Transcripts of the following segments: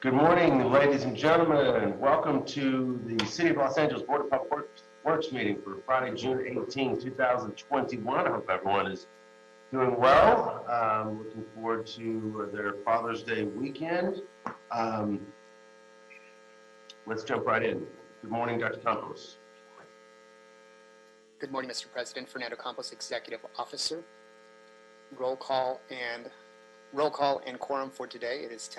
Good morning, ladies and gentlemen. Welcome to the City of Los Angeles Board of Public Works meeting for Friday, June 18, 2021. I hope everyone is doing well. Looking forward to their Father's Day weekend. Let's jump right in. Good morning, Dr. Campos. Good morning, Mr. President. Fernando Campos, Executive Officer. Roll call and quorum for today. It is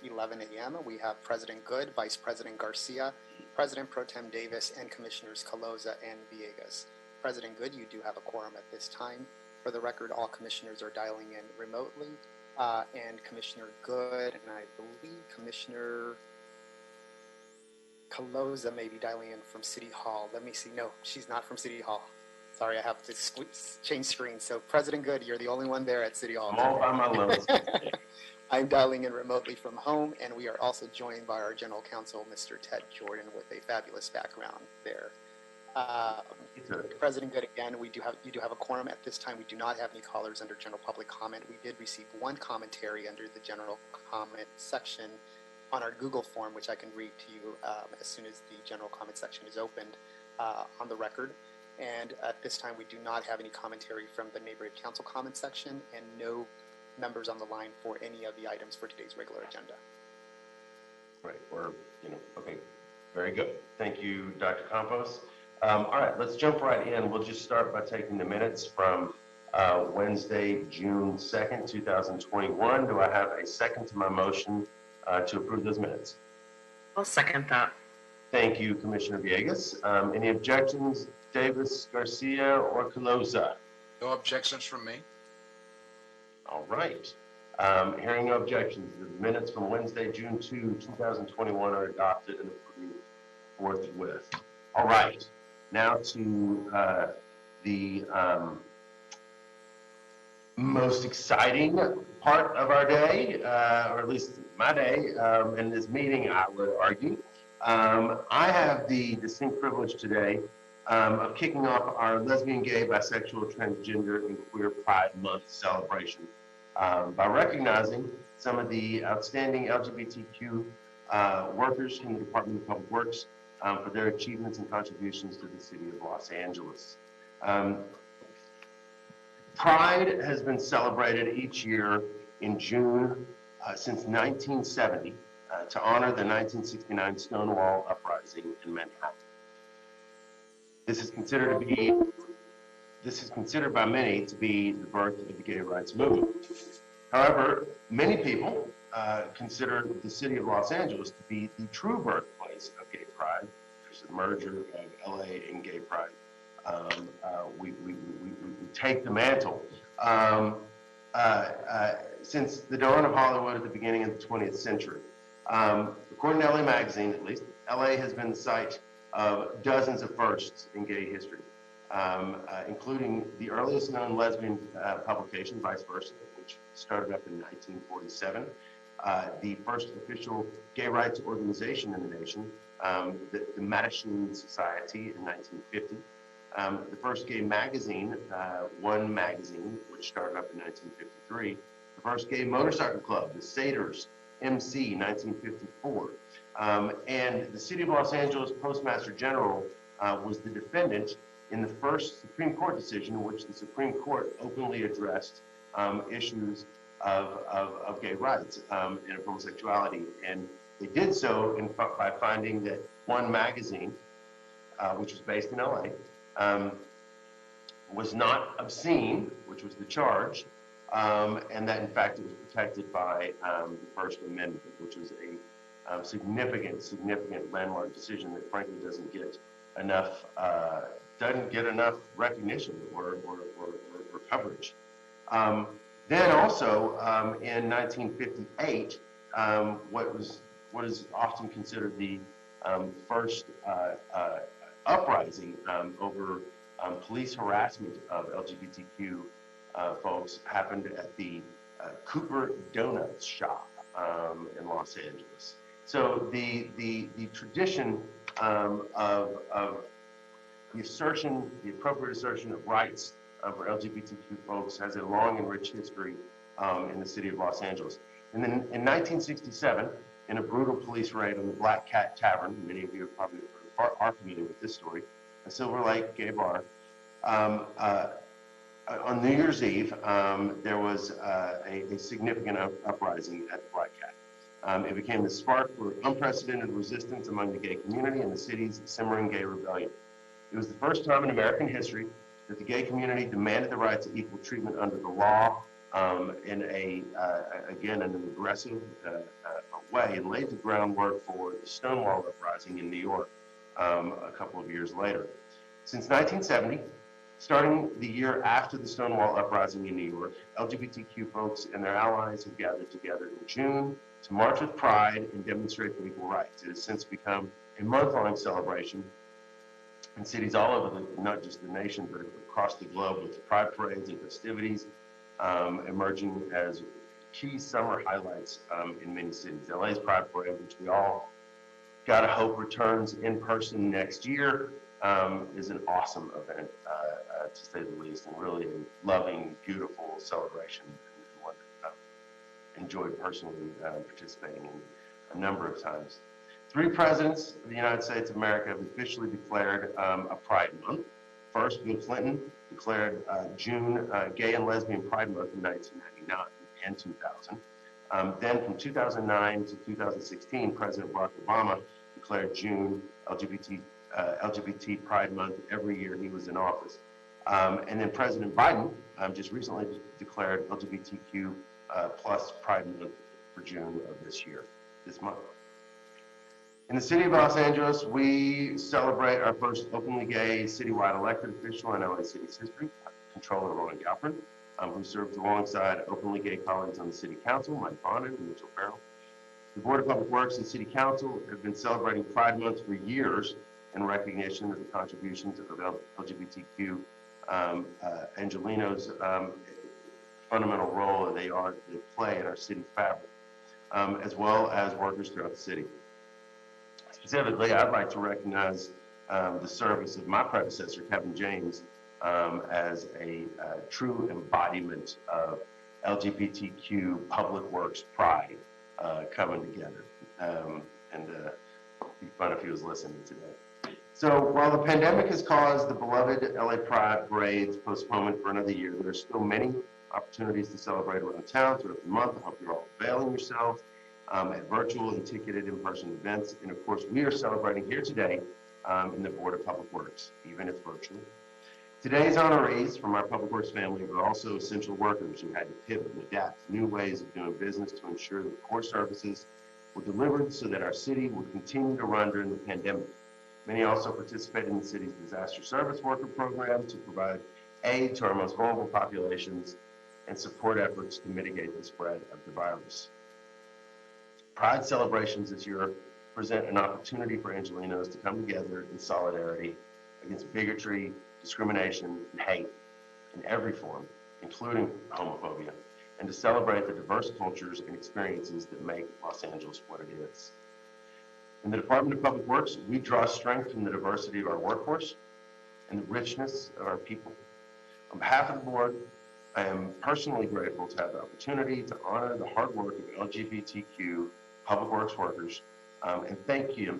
10:11 a.m. We have President Good, Vice President Garcia, President Pro Tem Davis, and Commissioners Caloza and Villegas. President Good, you do have a quorum at this time. For the record, all commissioners are dialing in remotely, and Commissioner Good, and I believe Commissioner Caloza may be dialing in from City Hall. Let me see. No, she's not from City Hall. Sorry, I have to change screens. So, President Good, you're the only one there at City Hall. I'm all by my loans. I'm dialing in remotely from home, and we are also joined by our General Counsel, Mr. Ted Jordan, with a fabulous background there. President Good, again, you do have a quorum at this time. We do not have any callers under general public comment. We did receive one commentary under the general comment section on our Google form, which I can read to you as soon as the general comment section is opened on the record. And at this time, we do not have any commentary from the Neighborhood Council comment section and no members on the line for any of the items for today's regular agenda. Right, okay, very good. Thank you, Dr. Campos. All right, let's jump right in. We'll just start by taking the minutes from Wednesday, June 2nd, 2021. Do I have a second to my motion to approve those minutes? I'll second that. Thank you, Commissioner Villegas. Any objections, Davis, Garcia, or Caloza? No objections from me. All right. Hearing no objections, the minutes from Wednesday, June 2, 2021 are adopted and approved forthwith. All right. Now to the most exciting part of our day, or at least my day, in this meeting, I would argue. I have the distinct privilege today of kicking off our lesbian, gay, bisexual, transgender, and queer Pride Month celebration by recognizing some of the outstanding LGBTQ workers from the Department of Public Works for their achievements and contributions to the City of Los Angeles. Pride has been celebrated each year in June since 1970 to honor the 1969 Stonewall Uprising in Manhattan. This is considered by many to be the birth of the gay rights movement. However, many people consider the City of Los Angeles to be the true birthplace of gay pride. There's a merger of LA and gay pride. We take the mantle. Since the dawn of Hollywood at the beginning of the 20th century. According to LA Magazine, at least, LA has been the site of dozens of firsts in gay history, including the earliest known lesbian publication, Vice Versa, which started up in 1947, the first official gay rights organization in the nation, the Mattachine Society in 1950, the first gay magazine, One Magazine, which started up in 1953, the first gay motorcycle club, the Satyrs, MC, 1954. And the City of Los Angeles Postmaster General was the defendant in the first Supreme Court decision in which the Supreme Court openly addressed issues of gay rights and of homosexuality. And they did so by finding that One Magazine, which was based in LA, was not obscene, which was the charge, and that in fact it was protected by the First Amendment, which was a significant landmark decision that frankly doesn't get enough recognition or coverage. Then also in 1958, what is often considered the first uprising over police harassment of LGBTQ folks happened at the Cooper Donuts shop in Los Angeles. So the tradition of the appropriate assertion of rights for LGBTQ folks has a long and rich history in the city of Los Angeles. And then in 1967, in a brutal police raid on the Black Cat Tavern. Many of you probably are familiar with this story, a Silver Lake gay bar. On New Year's Eve, there was a significant uprising at the Black Cat. It became the spark for unprecedented resistance among the gay community and the city's simmering gay rebellion. It was the first time in American history that the gay community demanded the rights of equal treatment under the law in again, in an aggressive way, and laid the groundwork for the Stonewall Uprising in New York a couple of years later. Since 1970, starting the year after the Stonewall Uprising in New York, LGBTQ folks and their allies have gathered together in June to march with pride and demonstrate for equal rights. It has since become a month-long celebration in cities all over not just the nation, but across the globe, with pride parades and festivities emerging as key summer highlights in many cities. LA's Pride Parade, which we all gotta hope returns in person next year, is an awesome event, to say the least, and really a loving, beautiful celebration, and one that I've enjoyed personally participating in a number of times. 3 presidents of the United States of America have officially declared a Pride Month. First, Bill Clinton declared June Gay and Lesbian Pride Month in 1999 and 2000. Then from 2009 to 2016, President Barack Obama declared June LGBT Pride Month every year he was in office. And then President Biden just recently declared LGBTQ plus Pride Month for June of this month. In the city of Los Angeles, we celebrate our first openly gay citywide elected official in LA City's history, Controller Roy Galpin, who serves alongside openly gay colleagues on the city council, Mike Bonin and Mitchell Farrell. The Board of Public Works and City Council have been celebrating Pride Month for years in recognition of the contributions of LGBTQ Angelenos' fundamental role they play in our city fabric, as well as workers throughout the city. Specifically, I'd like to recognize the service of my predecessor, Kevin James, as a true embodiment of LGBTQ public works pride coming together. And it'd be fun if he was listening today. So while the pandemic has caused the beloved LA Pride Parade's postponement for another year, there are still many opportunities to celebrate around town throughout the month. I hope you're all availing yourselves at virtual and ticketed in-person events. And of course, we are celebrating here today in the Board of Public Works, even if virtually. Today's honorees from our Public Works family are also essential workers who had to pivot and adapt to new ways of doing business to ensure that core services were delivered so that our city would continue to run during the pandemic. Many also participated in the city's disaster service worker program to provide aid to our most vulnerable populations and support efforts to mitigate the spread of the virus. Pride celebrations this year present an opportunity for Angelenos to come together in solidarity against bigotry, discrimination, and hate in every form, including homophobia, and to celebrate the diverse cultures and experiences that make Los Angeles what it is. In the Department of Public Works, we draw strength from the diversity of our workforce and the richness of our people. On behalf of the board, I am personally grateful to have the opportunity to honor the hard work of LGBTQ public works workers and thank you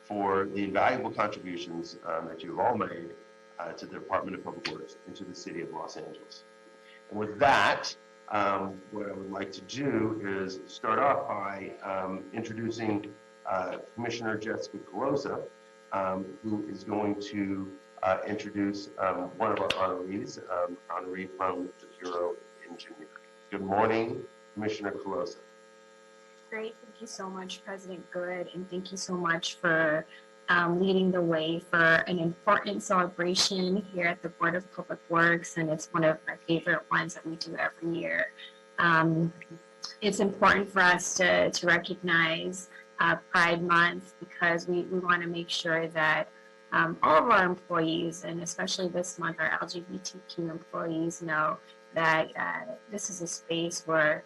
for the invaluable contributions that you've all made to the Department of Public Works and to the city of Los Angeles. And with that, what I would like to do is start off by introducing Commissioner Jessica Colosa, who is going to introduce one of our honorees, honoree from the Bureau of Engineering. Good morning, Commissioner Colosa. Great. Thank you so much, President Good, and thank you so much for leading the way for an important celebration here at the Board of Public Works, and it's one of my favorite ones that we do every year. It's important for us to recognize Pride Month because we want to make sure that all of our employees, and especially this month, our LGBTQ employees, know that this is a space where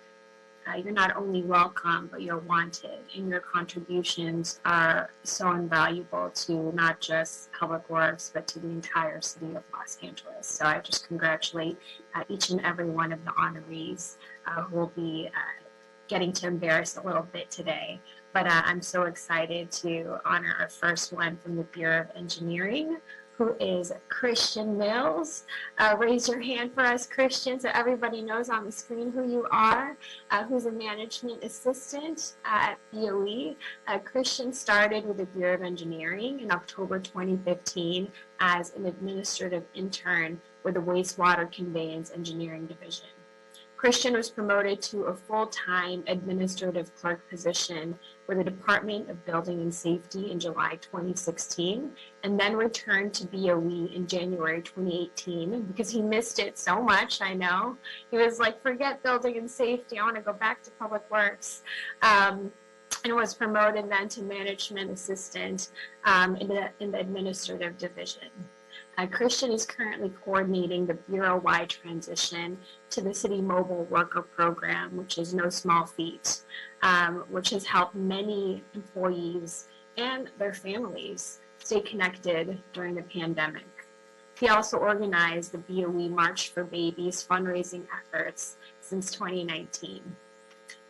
you're not only welcome, but you're wanted, and your contributions are so invaluable to not just Public Works, but to the entire city of Los Angeles. So I just congratulate each and every one of the honorees who will be getting to embarrass a little bit today. But I'm so excited to honor our first one from the Bureau of Engineering, who is Christian Mills. Raise your hand for us, Christian, so everybody knows on the screen who you are, who's a management assistant at BOE. Christian started with the Bureau of Engineering in October 2015 as an administrative intern with the Wastewater Conveyance Engineering Division. Christian was promoted to a full-time administrative clerk position with the Department of Building and Safety in July 2016, and then returned to BOE in January 2018 because he missed it so much, I know. He was like, forget building and safety, I want to go back to public works. And was promoted then to management assistant in the administrative division. Christian is currently coordinating the Bureau-wide transition to the City Mobile Worker Program, which is no small feat, which has helped many employees and their families stay connected during the pandemic. He also organized the BOE March for Babies fundraising efforts since 2019.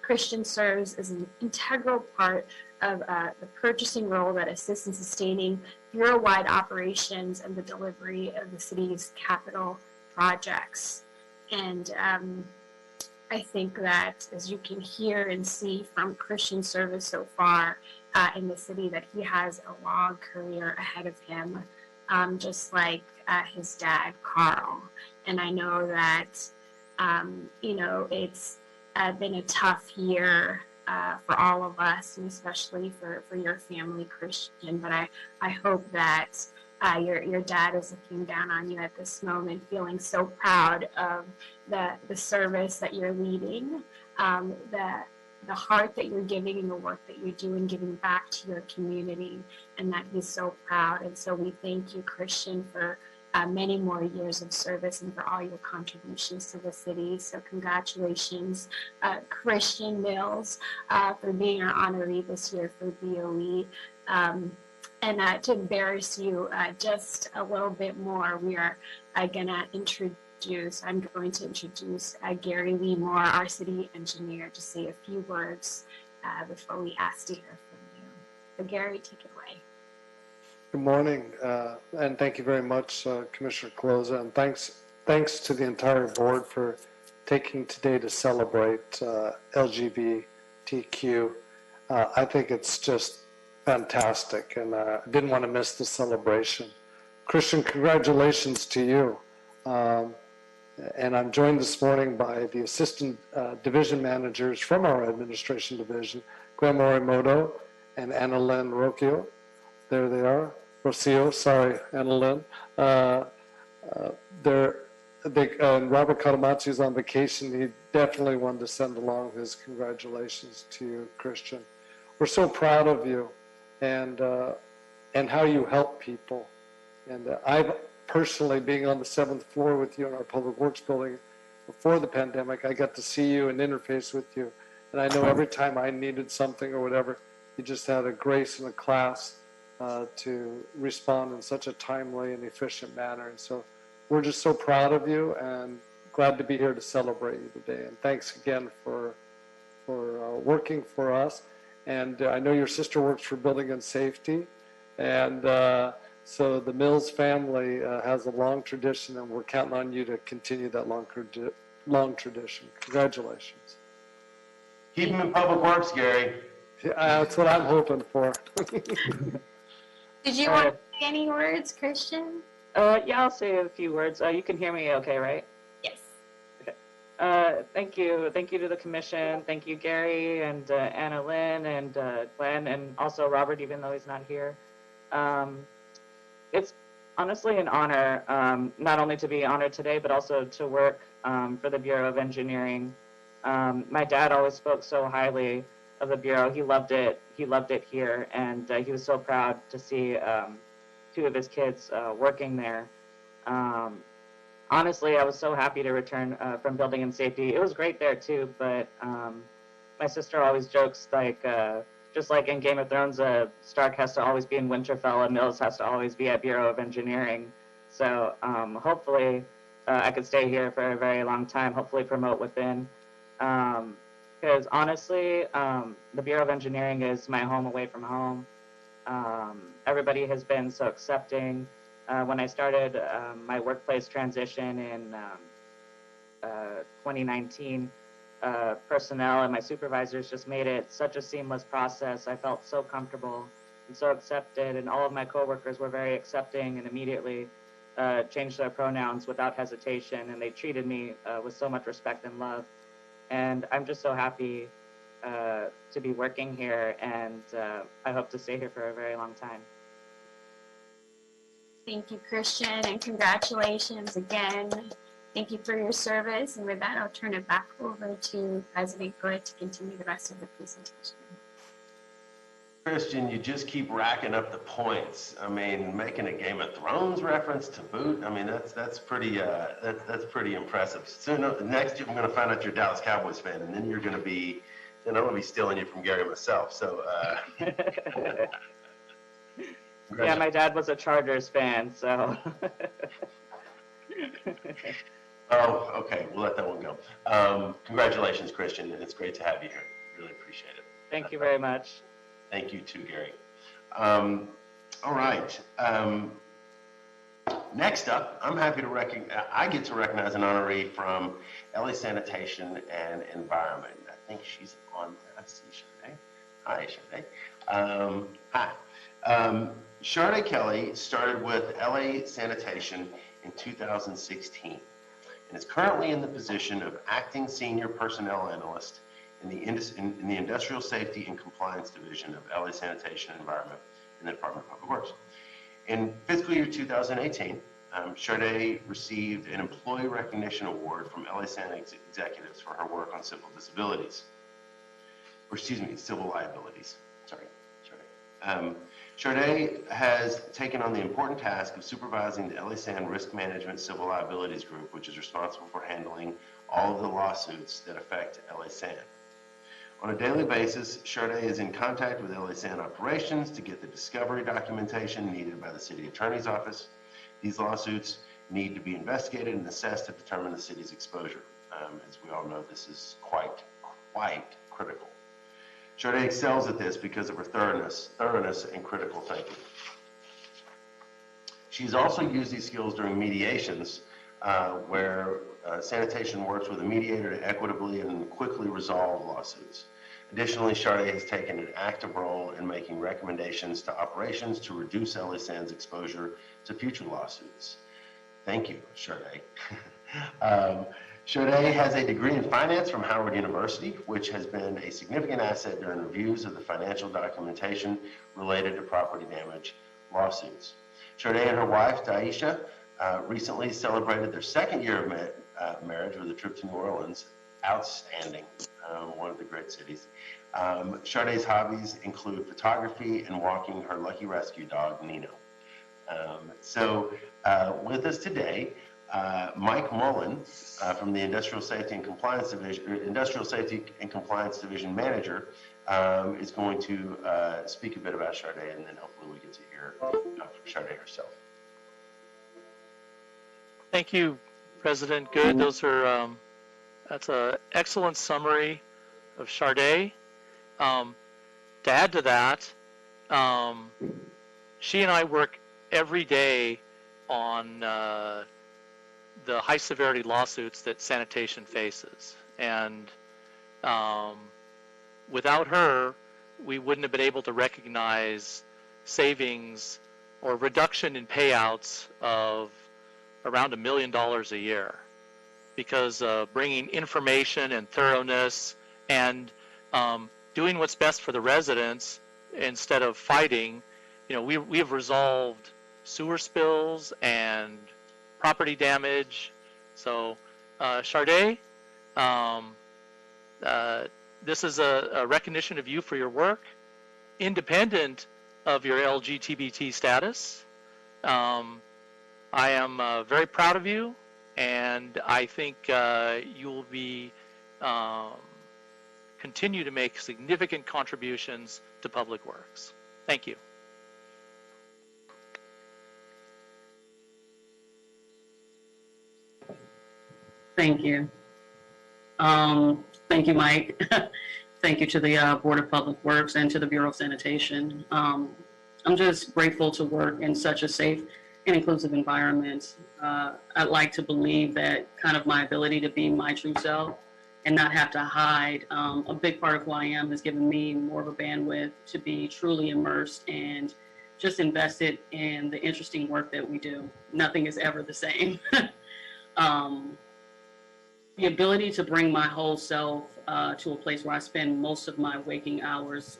Christian serves as an integral part of the purchasing role that assists in sustaining Bureau-wide operations and the delivery of the city's capital projects. And I think that, as you can hear and see from Christian's service so far in the city, that he has a long career ahead of him, just like his dad, Carl. And I know that, it's been a tough year for all of us, and especially for your family, Christian. But I hope that your dad is looking down on you at this moment, feeling so proud of the service that you're leading, the heart that you're giving and the work that you're doing, giving back to your community, and that he's so proud. And so we thank you, Christian, for many more years of service and for all your contributions to the city. So congratulations, Christian Mills, for being our honoree this year for BOE. And to embarrass you just a little bit more, we are I'm going to introduce Gary Lee Moore, our city engineer, to say a few words before we ask to hear from you. So Gary, take it away. Good morning, and thank you very much, Commissioner Cloza, and thanks to the entire board for taking today to celebrate LGBTQ. I think it's just fantastic, and I didn't want to miss the celebration. Christian, congratulations to you. And I'm joined this morning by the assistant division managers from our administration division, Gwen Morimoto and Annalyn Rocchio. There they are. Rocio, sorry, Annalyn. And Robert Katamatsu is on vacation. He definitely wanted to send along his congratulations to you, Christian. We're so proud of you and how you help people. And I've personally, being on the 7th floor with you in our public works building before the pandemic, I got to see you and interface with you. And I know every time I needed something or whatever, you just had a grace and a class to respond in such a timely and efficient manner. And so we're just so proud of you and glad to be here to celebrate you today. And thanks again for working for us. And I know your sister works for Building and Safety. And so the Mills family has a long tradition, and we're counting on you to continue that long tradition. Congratulations. Keep them in public works, Gary. That's what I'm hoping for. Did you want to say any words, Christian? Yeah, I'll say a few words. You can hear me okay, right? Yes. Okay. Thank you. Thank you to the commission. Thank you, Gary and Annalyn and Glenn, and also Robert, even though he's not here. It's honestly an honor, not only to be honored today, but also to work for the Bureau of Engineering. My dad always spoke so highly of the Bureau. He loved it. He loved it here, and he was so proud to see two of his kids working there. Honestly, I was so happy to return from Building and Safety. It was great there too, but my sister always jokes like, just like in Game of Thrones, Stark has to always be in Winterfell and Mills has to always be at Bureau of Engineering. So hopefully I could stay here for a very long time, hopefully promote within. because honestly, the Bureau of Engineering is my home away from home. Everybody has been so accepting. When I started my workplace transition in 2019, personnel and my supervisors just made it such a seamless process. I felt so comfortable and so accepted, and all of my coworkers were very accepting and immediately changed their pronouns without hesitation, and they treated me with so much respect and love. And I'm just so happy to be working here, and I hope to stay here for a very long time. Thank you, Christian, and congratulations again. Thank you for your service. And with that, I'll turn it back over to President Good to continue the rest of the presentation. Christian, you just keep racking up the points. I mean, making a Game of Thrones reference to boot. I mean, that's pretty impressive. Soon, next year, I'm going to find out you're a Dallas Cowboys fan, and then I'm going to be stealing you from Gary myself. So, yeah, my dad was a Chargers fan, so. Oh, okay. We'll let that one go. Congratulations, Christian, and it's great to have you here. Really appreciate it. Thank you very much. Thank you too, Gary. All right. Next up, I get to recognize an honoree from LA Sanitation and Environment. I think she's on. I see Sade. Hi, Sade. Hi. Sade Kelly started with LA Sanitation in 2016 and is currently in the position of acting senior personnel analyst in the Industrial Safety and Compliance Division of LA Sanitation and Environment in the Department of Public Works. In fiscal year 2018, Sade received an Employee Recognition Award from LA San executives for her work on civil liabilities. Sorry, Sade. Sade has taken on the important task of supervising the LA San Risk Management Civil Liabilities Group, which is responsible for handling all of the lawsuits that affect LA San. On a daily basis, Sade is in contact with LA San operations to get the discovery documentation needed by the city attorney's office. These lawsuits need to be investigated and assessed to determine the city's exposure. As we all know, this is quite critical. Sade excels at this because of her thoroughness and critical thinking. She's also used these skills during mediations where sanitation works with a mediator to equitably and quickly resolve lawsuits. Additionally, Sade has taken an active role in making recommendations to operations to reduce LA San's exposure to future lawsuits. Thank you, Sade. Sade has a degree in finance from Howard University, which has been a significant asset during reviews of the financial documentation related to property damage lawsuits. Sade and her wife, Daisha, recently celebrated their second year of marriage with a trip to New Orleans. Outstanding, one of the great cities. Sade's hobbies include photography and walking her lucky rescue dog, Nino. With us today, Mike Mullen from the Industrial Safety and Compliance Division Manager is going to speak a bit about Sade, and then hopefully we get to hear from Sade herself. Thank you, President Good. That's an excellent summary of Sade. To add to that, she and I work every day on the high severity lawsuits that sanitation faces. And without her, we wouldn't have been able to recognize savings or reduction in payouts of around $1 million a year, because bringing information and thoroughness and doing what's best for the residents instead of fighting. You know, we have resolved sewer spills and property damage. So, Sade, this is a recognition of you for your work, independent of your LGBT status. I am very proud of you, and I think you will be continue to make significant contributions to public works. Thank you. Thank you. Thank you, Mike. Thank you to the Board of Public Works and to the Bureau of Sanitation. I'm just grateful to work in such a safe and inclusive environment. I'd like to believe that kind of my ability to be my true self and not have to hide. A big part of who I am has given me more of a bandwidth to be truly immersed and just invested in the interesting work that we do. Nothing is ever the same. The ability to bring my whole self to a place where I spend most of my waking hours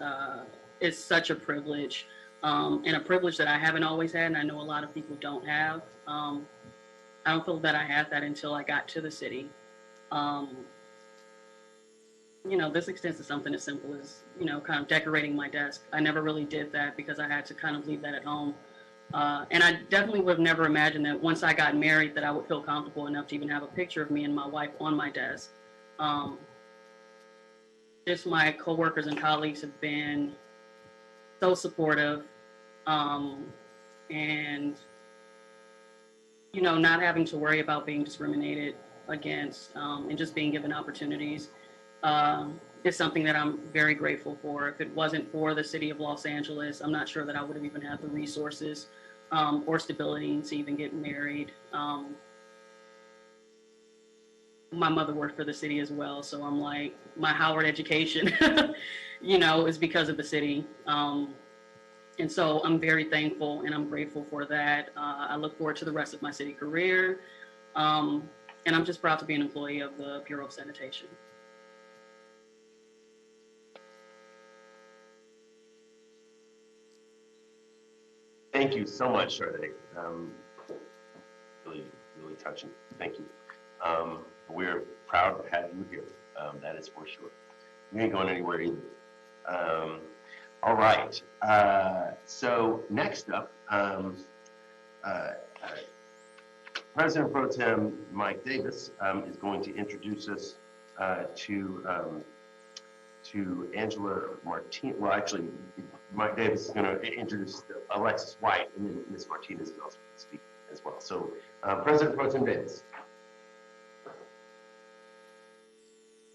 is such a privilege, and a privilege that I haven't always had, and I know a lot of people don't have. I don't feel that I had that until I got to the city. This extends to something as simple as, kind of decorating my desk. I never really did that because I had to kind of leave that at home. And I definitely would have never imagined that once I got married that I would feel comfortable enough to even have a picture of me and my wife on my desk. Just my coworkers and colleagues have been so supportive, and not having to worry about being discriminated against, and just being given opportunities is something that I'm very grateful for. If it wasn't for the city of Los Angeles, I'm not sure that I would have even had the resources or stability to even get married. My mother worked for the city as well, so I'm like, my Howard education, is because of the city. And so I'm very thankful and I'm grateful for that. I look forward to the rest of my city career. And I'm just proud to be an employee of the Bureau of Sanitation. Thank you so much, Sade. Really, really touching. Thank you. We're proud to have you here. That is for sure. You ain't going anywhere either. All right. So next up, President Pro Tem Mike Davis is going to introduce us to Angela Martinez. Well, actually, Mike Davis is going to introduce Alexis White, and then Ms. Martinez is also going to speak as well. So, President Pro Tem Davis.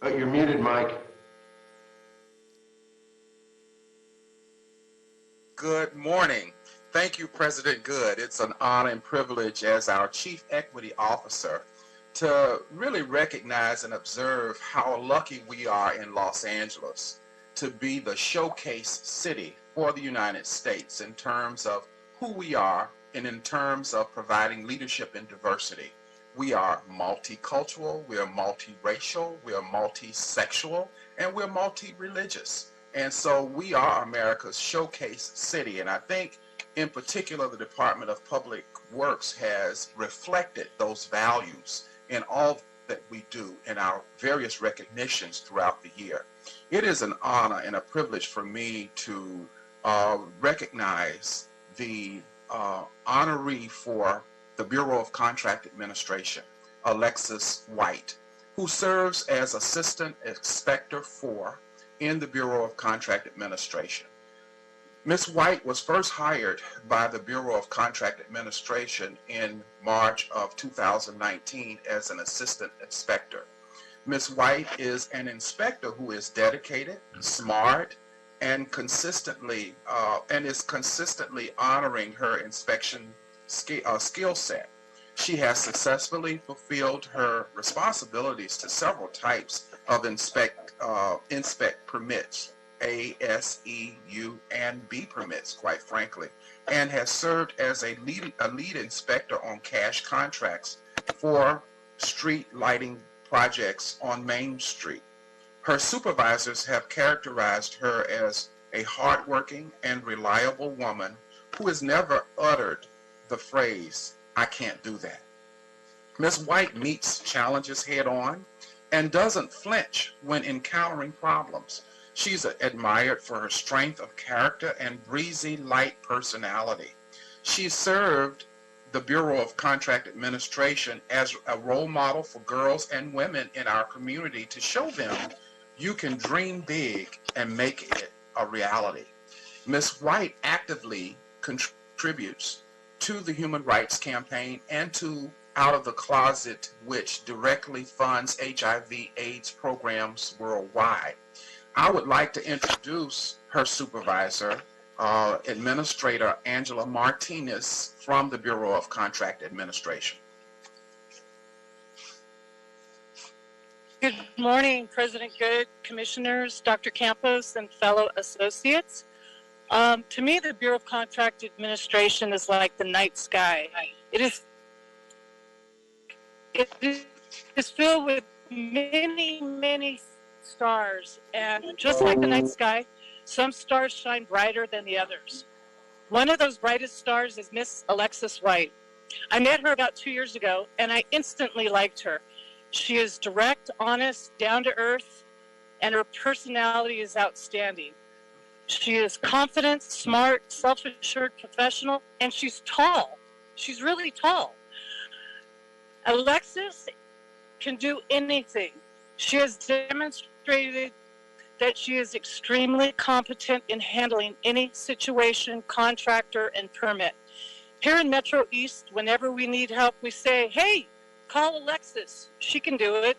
Oh, you're muted, Mike. Good morning. Thank you, President Good. It's an honor and privilege as our Chief Equity Officer to really recognize and observe how lucky we are in Los Angeles to be the showcase city for the United States in terms of who we are and in terms of providing leadership in diversity. We are multicultural, we are multiracial, we are multisexual, and we're multi-religious. And so we are America's showcase city. And I think in particular, the Department of Public Works has reflected those values in all that we do in our various recognitions throughout the year. It is an honor and a privilege for me to recognize the honoree for the Bureau of Contract Administration, Alexis White, who serves as Assistant Inspector 4 in the Bureau of Contract Administration. Ms. White was first hired by the Bureau of Contract Administration in March of 2019 as an assistant inspector. Ms. White is an inspector who is dedicated, smart, and is consistently honoring her inspection skill set. She has successfully fulfilled her responsibilities to several types of inspect permits, A, S, E, U, and B permits, quite frankly, and has served as a lead inspector on cash contracts for street lighting projects on Main Street. Her supervisors have characterized her as a hardworking and reliable woman who has never uttered the phrase, "I can't do that." Ms. White meets challenges head on and doesn't flinch when encountering problems. She's admired for her strength of character and breezy, light personality. She served the Bureau of Contract Administration as a role model for girls and women in our community to show them you can dream big and make it a reality. Ms. White actively contributes to the Human Rights Campaign and to out of the closet, which directly funds HIV/AIDS programs worldwide. I would like to introduce her supervisor, Administrator Angela Martinez from the Bureau of Contract Administration. Good morning, President Good, Commissioners, Dr. Campos, and fellow associates. To me, the Bureau of Contract Administration is like the night sky. It is filled with many, many stars, and just like the night sky, some stars shine brighter than the others. One of those brightest stars is Miss Alexis White. I met her about 2 years ago, and I instantly liked her. She is direct, honest, down to earth, and her personality is outstanding. She is confident, smart, self-assured professional, and she's tall. She's really tall. Alexis can do anything. She has demonstrated that she is extremely competent in handling any situation, contractor, and permit. Here in Metro East, whenever we need help, we say, hey, call Alexis. She can do it.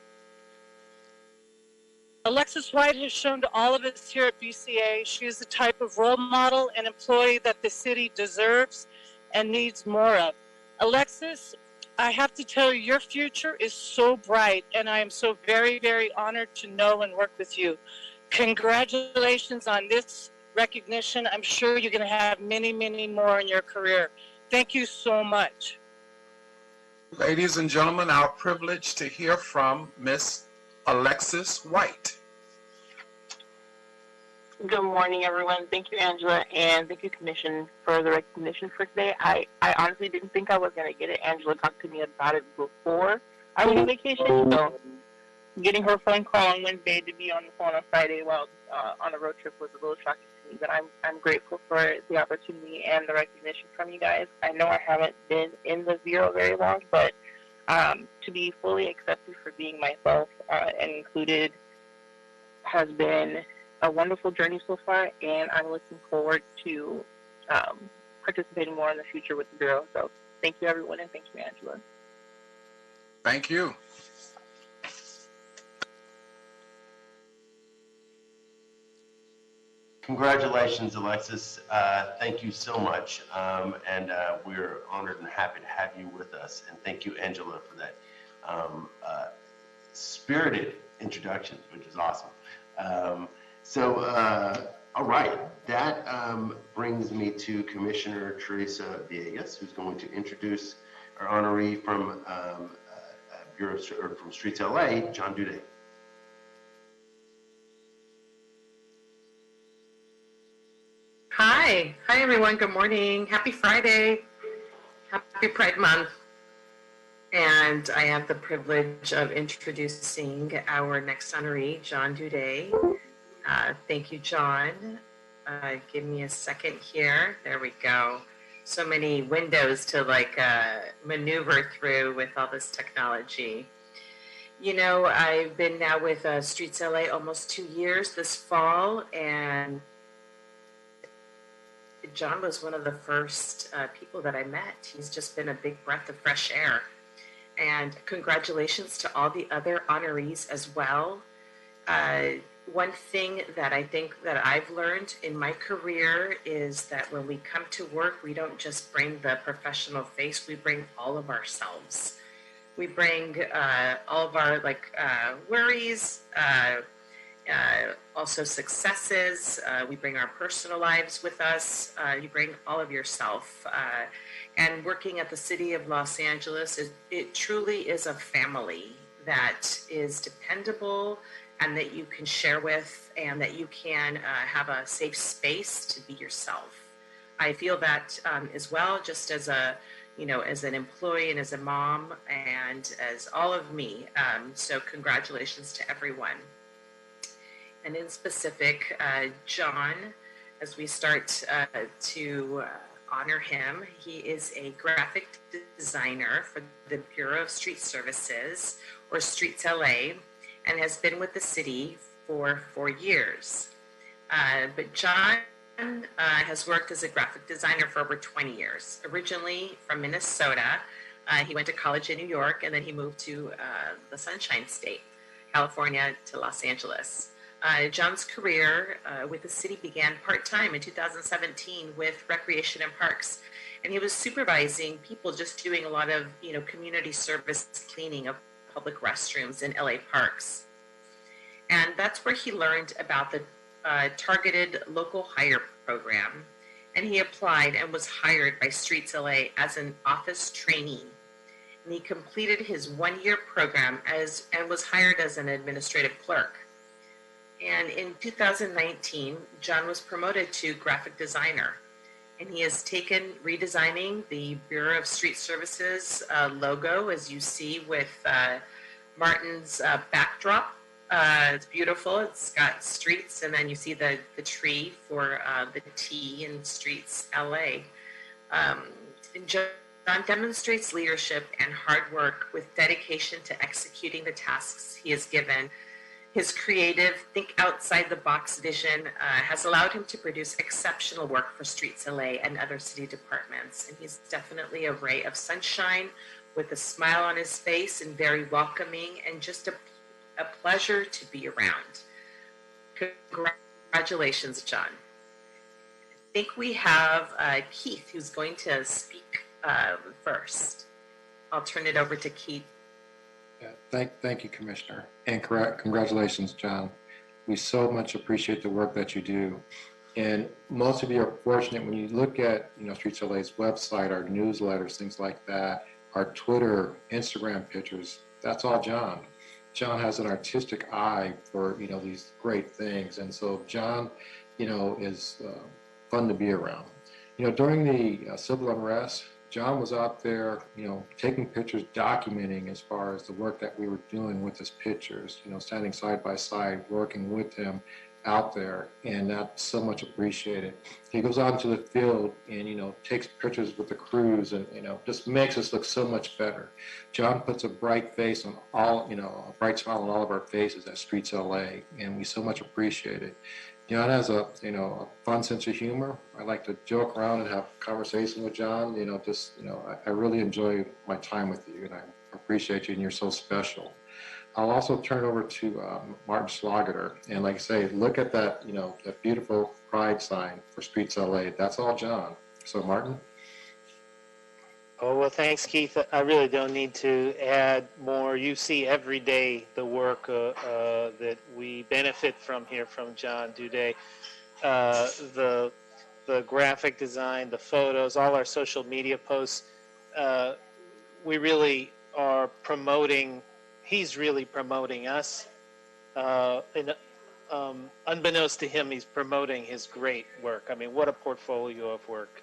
Alexis White has shown to all of us here at BCA she is the type of role model and employee that the city deserves and needs more of. Alexis, I have to tell you, your future is so bright, and I am so very, very honored to know and work with you. Congratulations on this recognition. I'm sure you're going to have many, many more in your career. Thank you so much. Ladies and gentlemen, our privilege to hear from Miss Alexis White. Good morning, everyone. Thank you, Angela, and thank you, Commission, for the recognition for today. I honestly didn't think I was going to get it. Angela talked to me about it before I went on vacation, so getting her phone call on Wednesday to be on the phone on Friday while on a road trip was a little shocking to me, but I'm grateful for the opportunity and the recognition from you guys. I know I haven't been in the Bureau very long, but to be fully accepted for being myself and included has been a wonderful journey so far, and I'm looking forward to participating more in the future with the Bureau. So thank you, everyone, and thank you, Angela. Thank you. Congratulations, Alexis. Thank you so much. And we're honored and happy to have you with us. And thank you, Angela, for that spirited introduction, which is awesome. All right, that brings me to Commissioner Theresa Villegas, who's going to introduce our honoree from Bureau or from Streets LA, John Duday. Hi everyone, good morning. Happy Friday. Happy Pride Month. And I have the privilege of introducing our next honoree, John Duday. Thank you, John. Give me a second here. There we go. So many windows to maneuver through with all this technology. You know, I've been now with Streets LA almost 2 years this fall, and John was one of the first people that I met. He's just been a big breath of fresh air. And congratulations to all the other honorees as well. One thing that I think that I've learned in my career is that when we come to work, we don't just bring the professional face, we bring all of ourselves. We bring all of our worries, also successes. We bring our personal lives with us. You bring all of yourself. And working at the City of Los Angeles, it truly is a family that is dependable and that you can share with, and that you can have a safe space to be yourself. I feel that as well, just as as an employee and as a mom and as all of me. So congratulations to everyone. And in specific, John, as we start to honor him, he is a graphic designer for the Bureau of Street Services, or Streets LA, and has been with the city for 4 years. But John has worked as a graphic designer for over 20 years. Originally from Minnesota, He went to college in New York, and then he moved to the Sunshine State, California, to Los Angeles. John's career with the city began part-time in 2017 with Recreation and Parks, and he was supervising people just doing a lot of, community service cleaning of public restrooms in LA parks. And that's where he learned about the targeted local hire program, and he applied and was hired by Streets LA as an office trainee. And he completed his one-year program and was hired as an administrative clerk. And in 2019, John was promoted to graphic designer, and he has taken redesigning the Bureau of Street Services logo, as you see with Martin's backdrop. It's beautiful. It's got streets, and then you see the tree for the T in Streets LA. And John demonstrates leadership and hard work with dedication to executing the tasks he is given. His creative, think outside the box vision has allowed him to produce exceptional work for Streets LA and other city departments. And he's definitely a ray of sunshine with a smile on his face and very welcoming and just a pleasure to be around. Congratulations, John. I think we have Keith who's going to speak first. I'll turn it over to Keith. Yeah, thank you, Commissioner, and congratulations, John. We so much appreciate the work that you do, and most of you are fortunate when you look at Streets LA's website, our newsletters, things like that, our Twitter, Instagram pictures. That's all John. John has an artistic eye for these great things, and so John, is fun to be around. During the civil unrest, John was out there, taking pictures, documenting as far as the work that we were doing with his pictures, standing side by side, working with him out there, and that's so much appreciated. He goes out into the field and, takes pictures with the crews and, just makes us look so much better. John puts a bright face on all, a bright smile on all of our faces at Streets LA, and we so much appreciate it. John has a fun sense of humor. I like to joke around and have conversation with John. I really enjoy my time with you, and I appreciate you, and you're so special. I'll also turn over to Martin Schlageter, and like I say, look at that, that beautiful pride sign for Streets LA. That's all John. So Martin. Oh, well, thanks, Keith. I really don't need to add more. You see every day the work that we benefit from here from John Duday. The graphic design, the photos, all our social media posts. We really are promoting, he's really promoting us. Unbeknownst to him, he's promoting his great work. I mean, what a portfolio of work.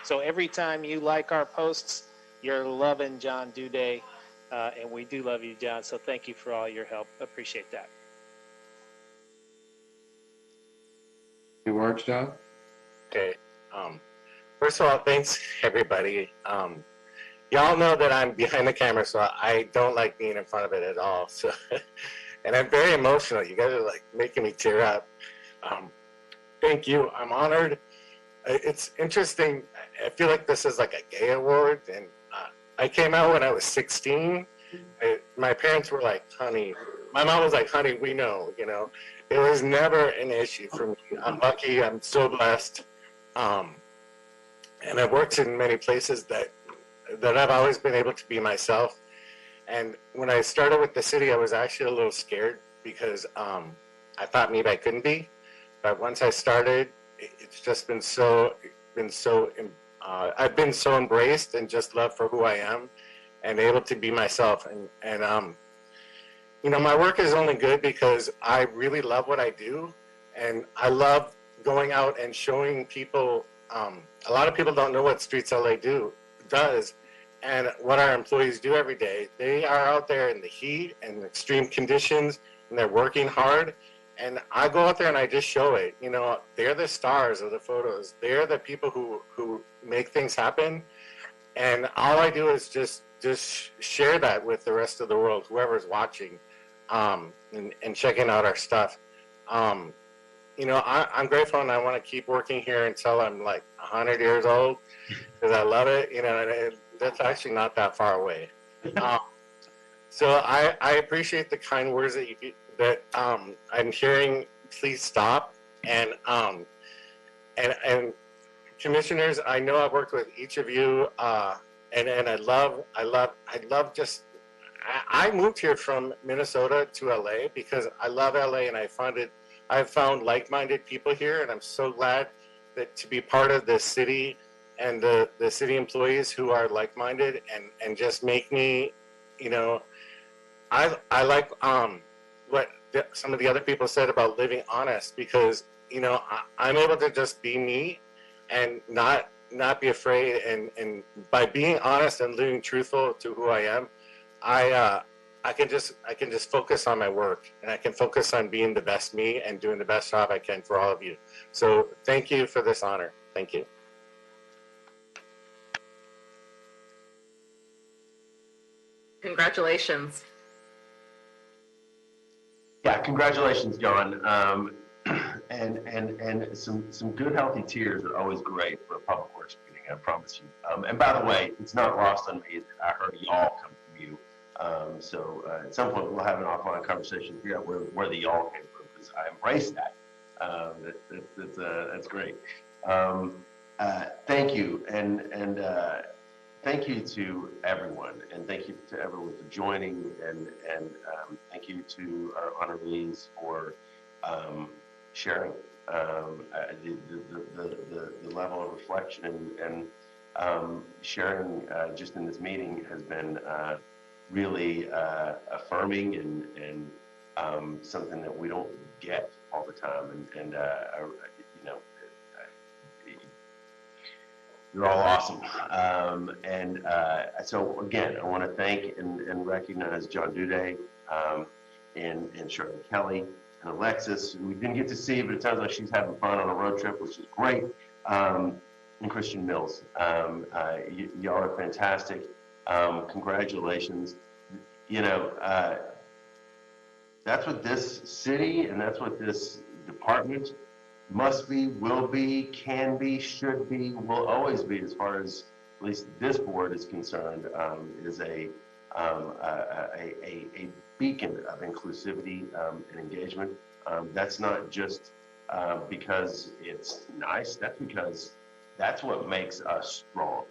So every time you like our posts, you're loving John Duday, and we do love you, John. So thank you for all your help. Appreciate that. Any words, John? Okay. First of all, thanks everybody. Y'all know that I'm behind the camera, so I don't like being in front of it at all. So, and I'm very emotional. You guys are like making me tear up. Thank you. I'm honored. It's interesting. I feel like this is like a gay award, and I came out when I was 16. My parents were like, honey, my mom was like, honey, we know, it was never an issue for me. I'm lucky. I'm so blessed. And I've worked in many places that I've always been able to be myself. And when I started with the city, I was actually a little scared because I thought maybe I couldn't be. But once I started, it's just been I've been so embraced and just loved for who I am and able to be myself. And my work is only good because I really love what I do. And I love going out and showing people. A lot of people don't know what Streets LA does and what our employees do every day. They are out there in the heat and extreme conditions, and they're working hard. And I go out there and I just show it. They're the stars of the photos. They're the people who make things happen. And all I do is just share that with the rest of the world, whoever's watching, and checking out our stuff. I'm grateful, and I want to keep working here until I'm like 100 years old because I love it. And that's actually not that far away. Um, so I appreciate the kind words that I'm hearing. Please stop. And commissioners, I know I've worked with each of you, and I love just. I moved here from Minnesota to LA because I love LA, and I've found like-minded people here, and I'm so glad that to be part of this city and the city employees who are like-minded and just make me, you know, I like what some of the other people said about living honest, because I'm able to just be me and not be afraid, and by being honest and living truthful to who I am, I can just focus on my work, and I can focus on being the best me and doing the best job I can for all of you. So thank you for this honor. Thank you. Congratulations. Yeah, congratulations, John. And some good healthy tears are always great for a public works meeting, I promise you. And by the way, it's not lost on me that I heard y'all come from you. So at some point we'll have an offline conversation to figure out where the y'all came from, because I embrace that. That's great. Thank you, and thank you to everyone, and thank you to everyone for joining, and thank you to our honorees for sharing. The level of reflection and sharing just in this meeting has been really affirming and something that we don't get all the time. And you're all awesome. So again, I want to thank and recognize John Duday and Shirley Kelly and Alexis, who we didn't get to see, but it sounds like she's having fun on a road trip, which is great. And Christian Mills. Y'all are fantastic. Congratulations. That's what this city and that's what this department must be, will be, can be, should be, will always be, as far as at least this board is concerned, is a beacon of inclusivity and engagement. That's not just because it's nice, that's because that's what makes us strong.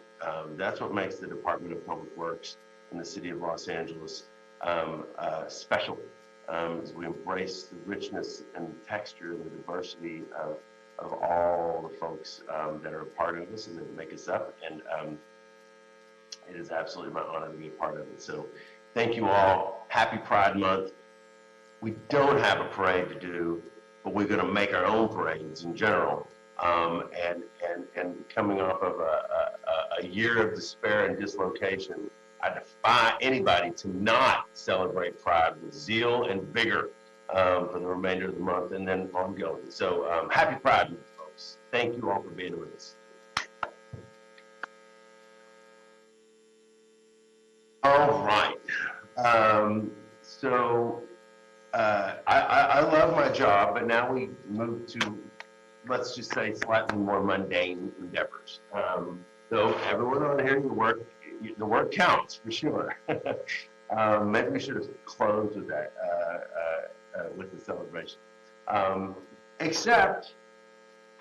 That's what makes the Department of Public Works in the city of Los Angeles special. As we embrace the richness and the texture and the diversity of all the folks that are a part of us and that make us up. And it is absolutely my honor to be a part of it. So thank you all. Happy Pride Month. We don't have a parade to do, but we're going to make our own parades in general. And coming off of a year of despair and dislocation, I defy anybody to not celebrate Pride with zeal and vigor for the remainder of the month and then ongoing. So happy Pride Month, folks. Thank you all for being with us. All right. I love my job, but now we move to, let's just say, slightly more mundane endeavors. So everyone on here, the work counts for sure. Maybe we should have closed with that, with the celebration. Except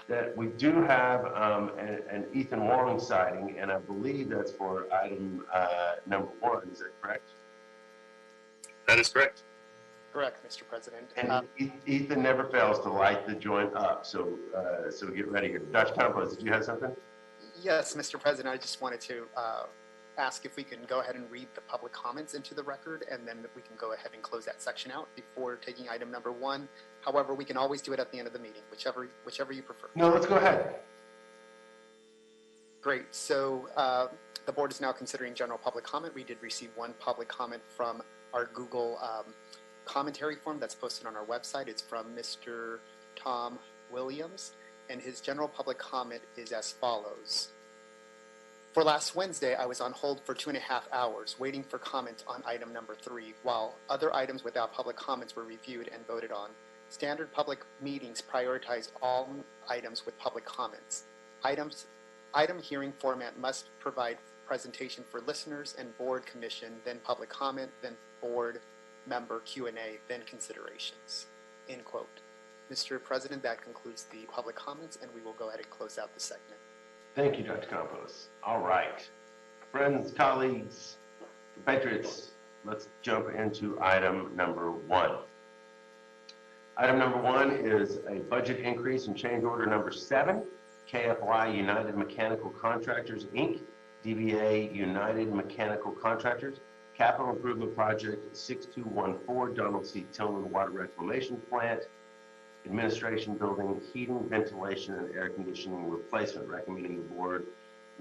that we do have an Ethan Wong sighting, and I believe that's for item number 1. Is that correct? That is correct. Correct, Mr. President. And Ethan never fails to light the joint up, so get ready here. Dr. Campos, did you have something? Yes, Mr. President, I just wanted to ask if we can go ahead and read the public comments into the record, and then we can go ahead and close that section out before taking item number 1. However, we can always do it at the end of the meeting, whichever you prefer. No, let's go ahead. Great. So the board is now considering general public comment. We did receive 1 public comment from our Google commentary form that's posted on our website. It's from Mr. Tom Williams, and his general public comment is as follows. For last Wednesday, I was on hold for 2.5 hours waiting for comment on item number 3, while other items without public comments were reviewed and voted on. Standard public meetings prioritize all items with public comments. Item hearing format must provide presentation for listeners and board commission, then public comment, then board member Q&A, then considerations, end quote. Mr. President, that concludes the public comments, and we will go ahead and close out the segment. Thank you, Dr. Campos. All right. Friends, colleagues, compatriots, let's jump into item number 1. Item number 1 is a budget increase in change order number 7, KFY United Mechanical Contractors, Inc., DBA United Mechanical Contractors, Capital Improvement Project 6214, Donald C. Tillman Water Reclamation Plant, Administration Building, Heating, Ventilation, and Air Conditioning Replacement. Recommending the board,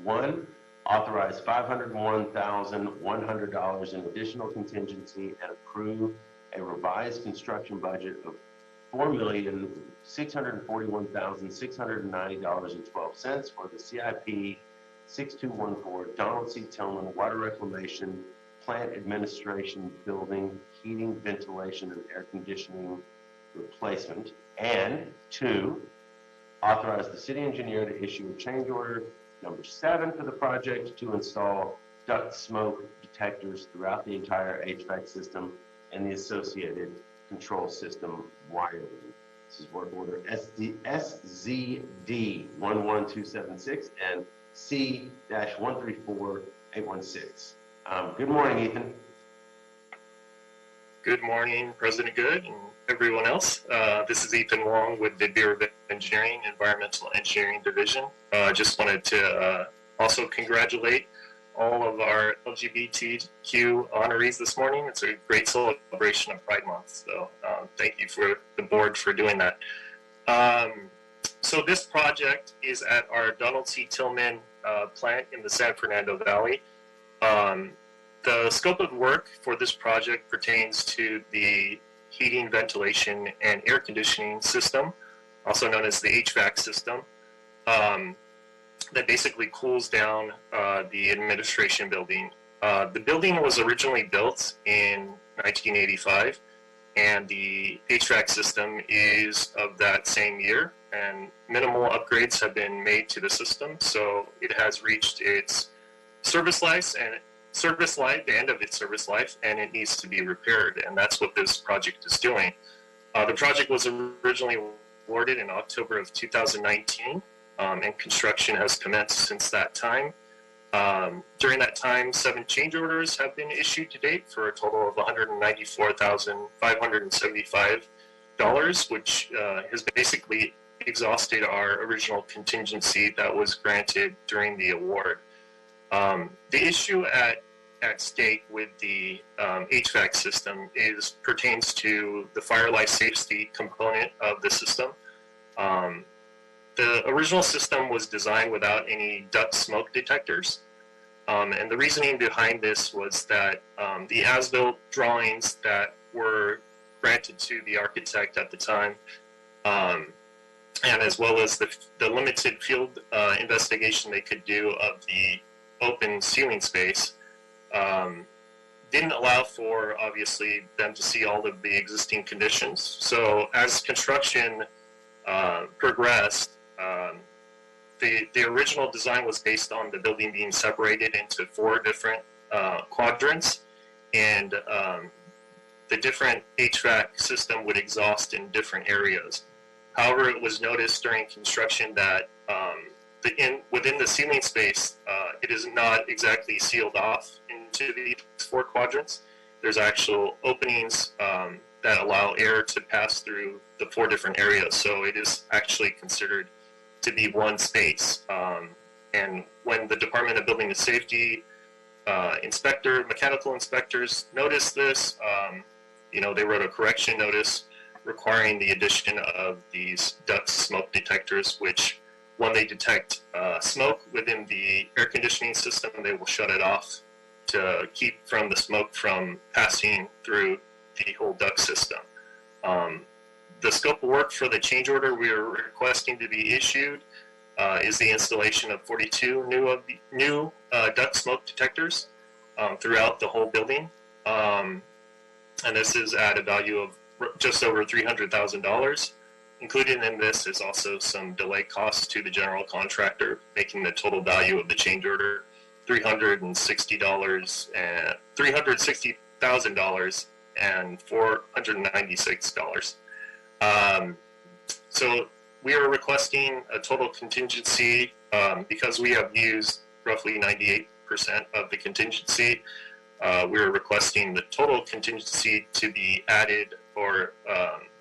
1, authorize $501,100 in additional contingency and approve a revised construction budget of $4,641,690.12 for the CIP 6214 Donald C. Tillman Water Reclamation Plant Administration Building, Heating, Ventilation, and Air Conditioning Replacement. And 2, authorize the city engineer to issue a change order number 7 for the project to install duct smoke detectors throughout the entire HVAC system and the associated control system wiring. This is work order SZD 11276 and C-134816. Good morning, Ethan. Good morning, President Good and everyone else. This is Ethan Wong with the Bureau of Engineering, Environmental Engineering Division. Just wanted to also congratulate all of our LGBTQ honorees this morning. It's a great celebration of Pride Month, so thank you for the board for doing that. So this project is at our Donald C. Tillman plant in the San Fernando Valley. The scope of work for this project pertains to the heating, ventilation, and air conditioning system, also known as the HVAC system, that basically cools down the administration building. The building was originally built in 1985, and the HVAC system is of that same year, and minimal upgrades have been made to the system, so it has reached its service life, the end of its service life, and it needs to be repaired, and that's what this project is doing. The project was originally awarded in October of 2019, and construction has commenced since that time. During that time, 7 change orders have been issued to date for a total of $194,575, which has basically exhausted our original contingency that was granted during the award. The issue at stake with the HVAC system pertains to the fire life safety component of the system. The original system was designed without any duct smoke detectors. And the reasoning behind this was that the as-built drawings that were granted to the architect at the time, and as well as the limited field investigation they could do of the open ceiling space, didn't allow for, obviously, them to see all of the existing conditions. So as construction progressed, the original design was based on the building being separated into 4 different quadrants, and the different HVAC system would exhaust in different areas. However, it was noticed during construction that within the ceiling space, it is not exactly sealed off into these 4 quadrants. There's actual openings that allow air to pass through the 4 different areas, so it is actually considered to be one space. And when the Department of Building and Safety mechanical inspectors noticed this, they wrote a correction notice requiring the addition of these duct smoke detectors, which when they detect smoke within the air conditioning system, they will shut it off to keep from the smoke from passing through the whole duct system. The scope of work for the change order we are requesting to be issued is the installation of 42 new duct smoke detectors throughout the whole building. And this is at a value of just over $300,000. Included in this is also some delay costs to the general contractor, making the total value of the change order $360,000 and $496. So we are requesting a total contingency because we have used roughly 98% of the contingency. We're requesting the total contingency to be added or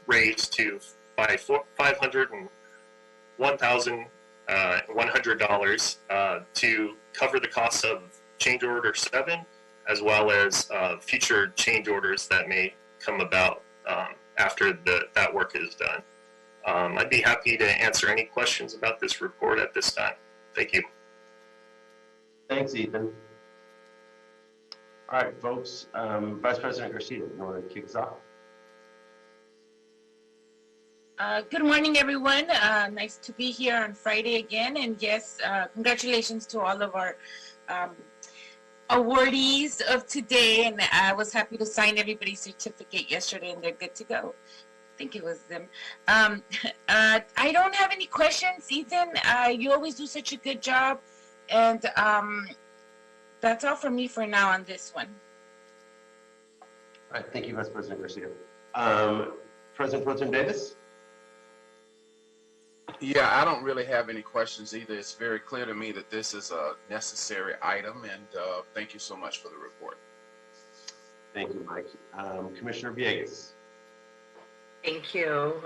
raised to by $501,100 to cover the cost of change order 7, as well as future change orders that may come about after that work is done. I'd be happy to answer any questions about this report at this time. Thank you. Thanks, Ethan. All right, folks. Vice President Garcia, you want to kick us off? Good morning, everyone. Nice to be here on Friday again. And yes, congratulations to all of our awardees of today. And I was happy to sign everybody's certificate yesterday, and they're good to go. I think it was them. I don't have any questions, Ethan. You always do such a good job. And that's all from me for now on this one. All right, thank you, Vice President Garcia. President Pro Tem Davis? Yeah, I don't really have any questions either. It's very clear to me that this is a necessary item, and thank you so much for the report. Thank you, Mike. Commissioner Villegas? Thank you.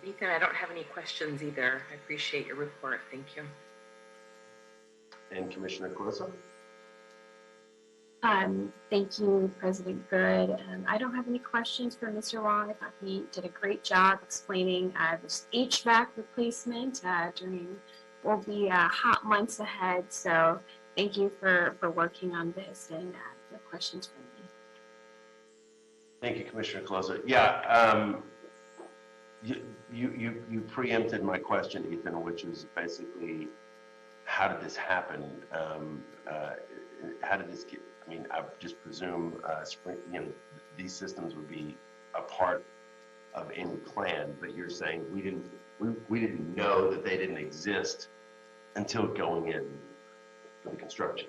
Ethan, I don't have any questions either. I appreciate your report. Thank you. And Commissioner Closa? Thank you, President Good. I don't have any questions for Mr. Wong. I thought he did a great job explaining this HVAC replacement during what will be hot months ahead. So thank you for working on this, and no questions for me. Thank you, Commissioner Closa. Yeah, you preempted my question, Ethan, which is basically, how did this happen? How did this get? I mean, I just presume these systems would be a part of any plan, but you're saying we didn't know that they didn't exist until going in for the construction.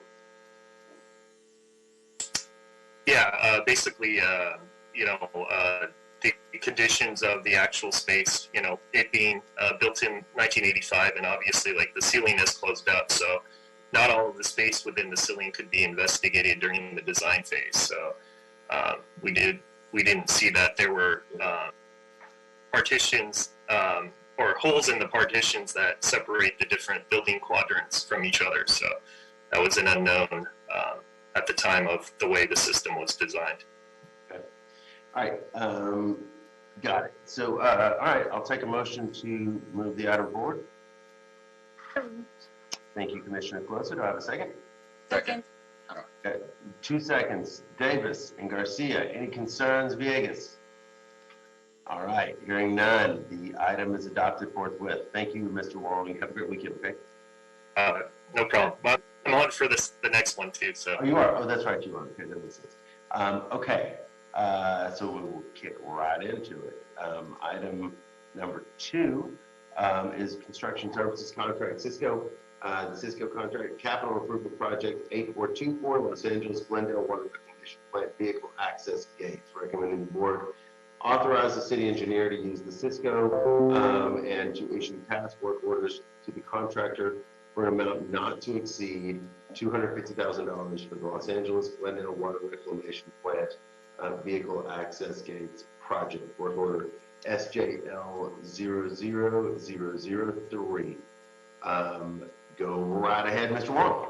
Yeah, basically, the conditions of the actual space, it being built in 1985, and obviously, like, the ceiling is closed up, so not all of the space within the ceiling could be investigated during the design phase. So we didn't see that there were partitions or holes in the partitions that separate the different building quadrants from each other. So that was an unknown at the time of the way the system was designed. Okay. All right. Got it. So, all right, I'll take a motion to move the item forward. Thank you, Commissioner Closa. Do I have a second? Second. Okay. 2 seconds. Davis and Garcia, any concerns, Villegas? All right, hearing none, the item is adopted forthwith. Thank you, Mr. Wong. Have a great weekend, okay? No problem. I'm on for the next one, too. So. Oh, you are? Oh, that's right, you are. Okay, that makes sense. Okay, so we will kick right into it. Item number 2 is construction services contract, Cisco. The Cisco contract, capital improvement project 8424, Los Angeles Glendale Water Reclamation Plant vehicle access gates. Recommending the board authorize the city engineer to use the Cisco and to issue task work orders to the contractor for an amount not to exceed $250,000 for the Los Angeles Glendale Water Reclamation Plant vehicle access gates project. Work order SJL 00003. Go right ahead, Mr. Wong.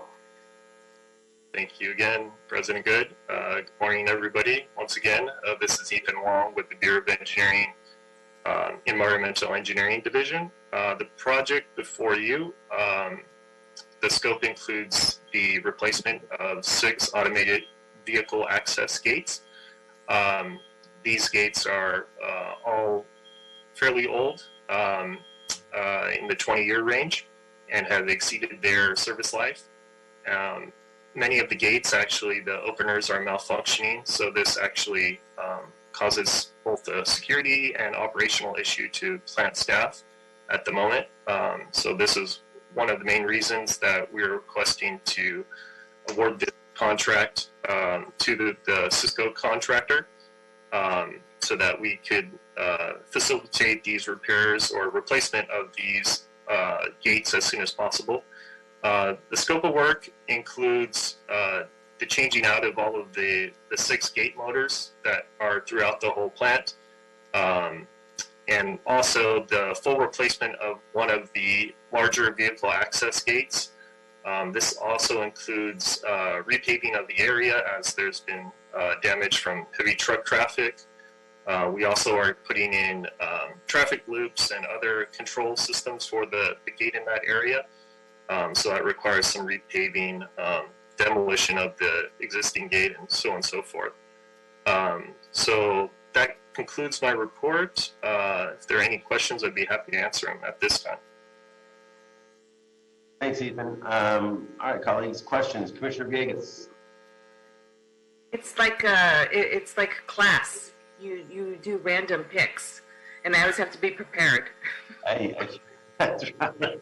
Thank you again, President Good. Good morning, everybody. Once again, this is Ethan Wong with the Bureau of Engineering, Environmental Engineering Division. The project before you, the scope includes the replacement of 6 automated vehicle access gates. These gates are all fairly old, in the 20-year range, and have exceeded their service life. Many of the gates, actually, the openers are malfunctioning, so this actually causes both a security and operational issue to plant staff at the moment. So this is one of the main reasons that we're requesting to award this contract to the Cisco contractor so that we could facilitate these repairs or replacement of these gates as soon as possible. The scope of work includes the changing out of all of the 6 gate motors that are throughout the whole plant, and also the full replacement of one of the larger vehicle access gates. This also includes repaving of the area as there's been damage from heavy truck traffic. We also are putting in traffic loops and other control systems for the gate in that area. So that requires some repaving, demolition of the existing gate, and so on and so forth. So that concludes my report. If there are any questions, I'd be happy to answer them at this time. Thanks, Ethan. All right, colleagues, questions? Commissioner Villegas. It's like class. You do random picks, and I always have to be prepared. Hey, that's right.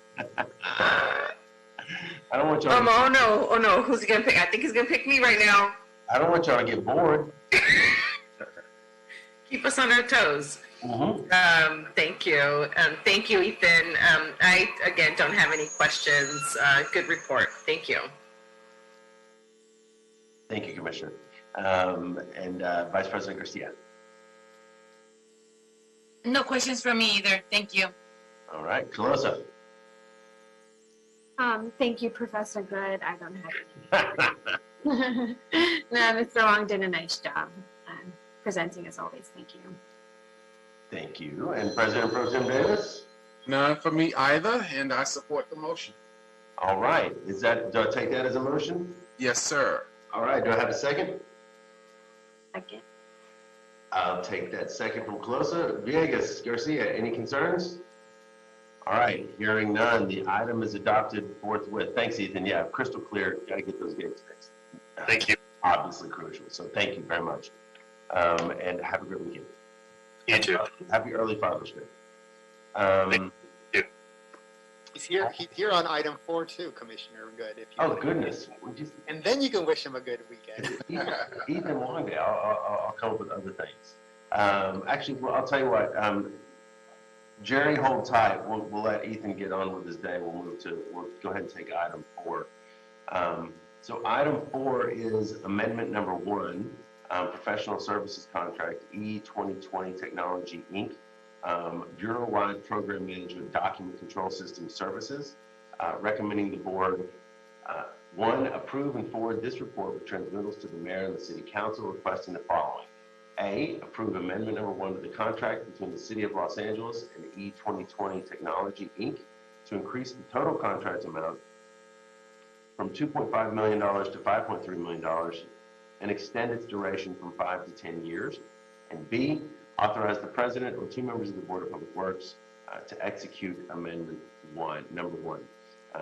I don't want y'all. Oh no! Who's he gonna pick? I think he's gonna pick me right now. I don't want y'all to get bored. Keep us on our toes. Mm-hmm. Thank you. Thank you, Ethan. I, again, don't have any questions. Good report. Thank you. Thank you, Commissioner. And Vice President Garcia. No questions from me either. Thank you. All right, Calosa. Thank you, Professor Good. I don't have any. No, Mr. Long did a nice job presenting as always. Thank you. Thank you. And President Pro Tem Davis? None for me either, and I support the motion. All right. Do I take that as a motion? Yes, sir. All right. Do I have a second? Second. I'll take that second from Calosa. Villegas, Garcia, any concerns? All right. Hearing none, the item is adopted forthwith. Thanks, Ethan. Yeah, crystal clear. Got to get those gates fixed. Thank you. Obviously crucial. So thank you very much. And have a great weekend. You too. Happy early Father's Day. Thank you. He's here on item 4 too, Commissioner Good. If you Oh, goodness. And then you can wish him a good weekend. Ethan Longday, I'll come up with other things. Actually, well, I'll tell you what. Jerry, hold tight. We'll let Ethan get on with his day. We'll go ahead and take item 4. So item 4 is amendment number 1, professional services contract E2020 Technology Inc. Bureau-wide program management document control system services. Recommending the board 1, approve and forward this report with transmittals to the mayor and the city council requesting the following. A, approve amendment number 1 to the contract between the city of Los Angeles and E2020 Technology Inc. to increase the total contract amount from $2.5 million to $5.3 million and extend its duration from 5 to 10 years. And B, authorize the president or 2 members of the Board of Public Works to execute amendment number 1.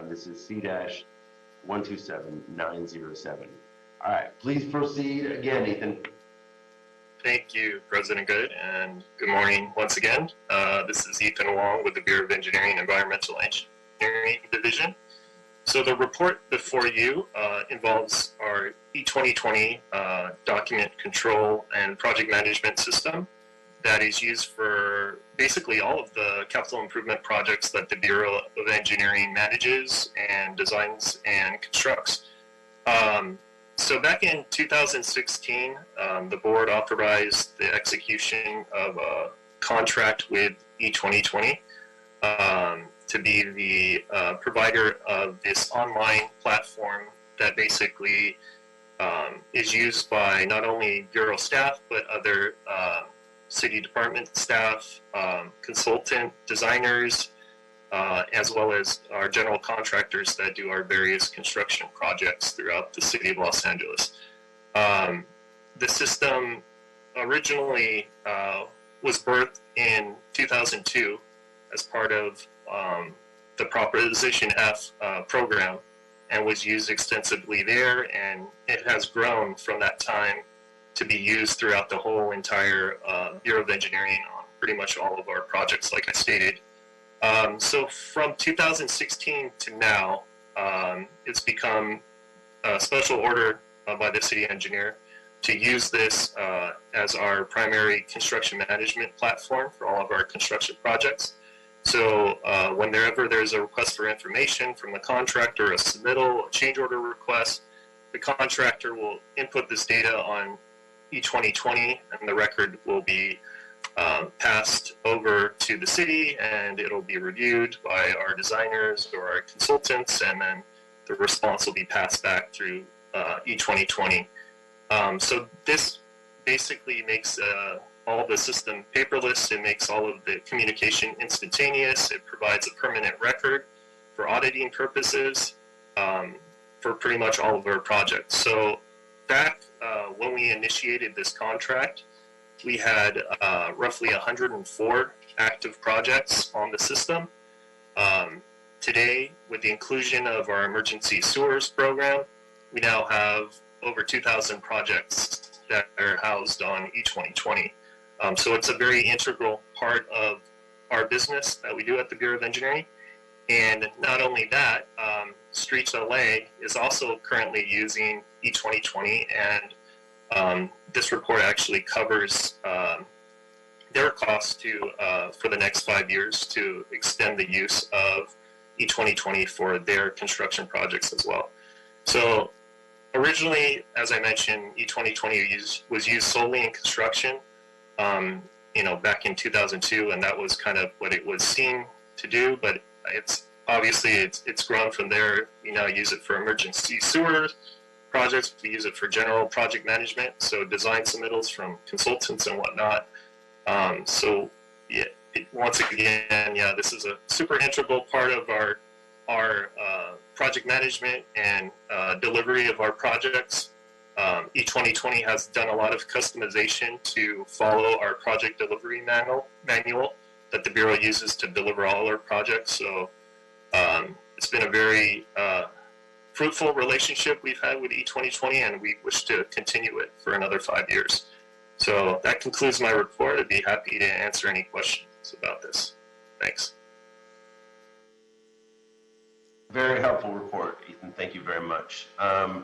This is C-127907. All right, please proceed again, Ethan. Thank you, President Good, and good morning once again. This is Ethan Wong with the Bureau of Engineering and Environmental Engineering Division. So the report before you involves our E2020 document control and project management system that is used for basically all of the capital improvement projects that the Bureau of Engineering manages and designs and constructs. So back in 2016, the board authorized the execution of a contract with E2020 to be the provider of this online platform that basically is used by not only Bureau staff, but other city department staff, consultant designers, as well as our general contractors that do our various construction projects throughout the city of Los Angeles. The system originally was birthed in 2002 as part of the Proposition F program and was used extensively there, and it has grown from that time to be used throughout the whole entire Bureau of Engineering on pretty much all of our projects, like I stated. So from 2016 to now, it's become special order by the city engineer to use this as our primary construction management platform for all of our construction projects. So whenever there's a request for information from the contractor, a submittal, a change order request, the contractor will input this data on E2020, and the record will be passed over to the city, and it'll be reviewed by our designers or our consultants, and then the response will be passed back through E2020. So this basically makes all the system paperless. It makes all of the communication instantaneous. It provides a permanent record for auditing purposes for pretty much all of our projects. So back when we initiated this contract, we had roughly 104 active projects on the system. Today, with the inclusion of our emergency sewers program, we now have over 2,000 projects that are housed on E2020. So it's a very integral part of our business that we do at the Bureau of Engineering. And not only that, Streets LA is also currently using E2020, and this report actually covers their costs for the next 5 years to extend the use of E2020 for their construction projects as well. So originally, as I mentioned, E2020 was used solely in construction, back in 2002, and that was kind of what it was seen to do, but it's grown from there. We now use it for emergency sewer projects. We use it for general project management, so design submittals from consultants and whatnot. So yeah, once again, this is a super integral part of our project management and delivery of our projects. E2020 has done a lot of customization to follow our project delivery manual that the Bureau uses to deliver all our projects. So it's been a very fruitful relationship we've had with E2020, and we wish to continue it for another 5 years. So that concludes my report. I'd be happy to answer any questions about this. Thanks. Very helpful report, Ethan. Thank you very much.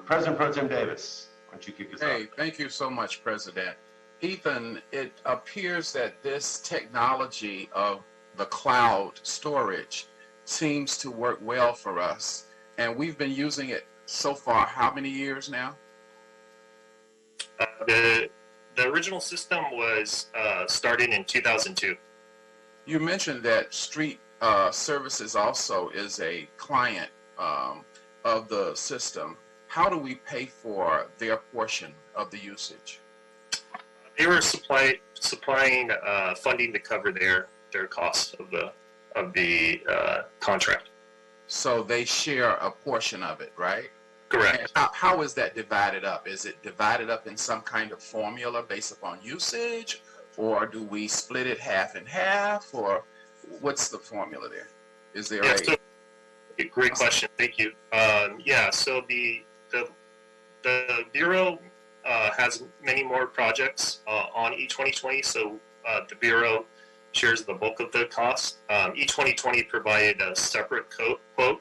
President Pro Tem Davis, why don't you kick us off? Hey, thank you so much, President. Ethan, it appears that this technology of the cloud storage seems to work well for us, and we've been using it so far how many years now? The original system was started in 2002. You mentioned that Street Services also is a client of the system. How do we pay for their portion of the usage? They were supplying funding to cover their costs of the contract. So they share a portion of it, right? Correct. And how is that divided up? Is it divided up in some kind of formula based upon usage, or do we split it half and half, or what's the formula there? Is there a great question? Thank you. So the Bureau has many more projects on E2020, so the Bureau shares the bulk of the cost. E2020 provided a separate quote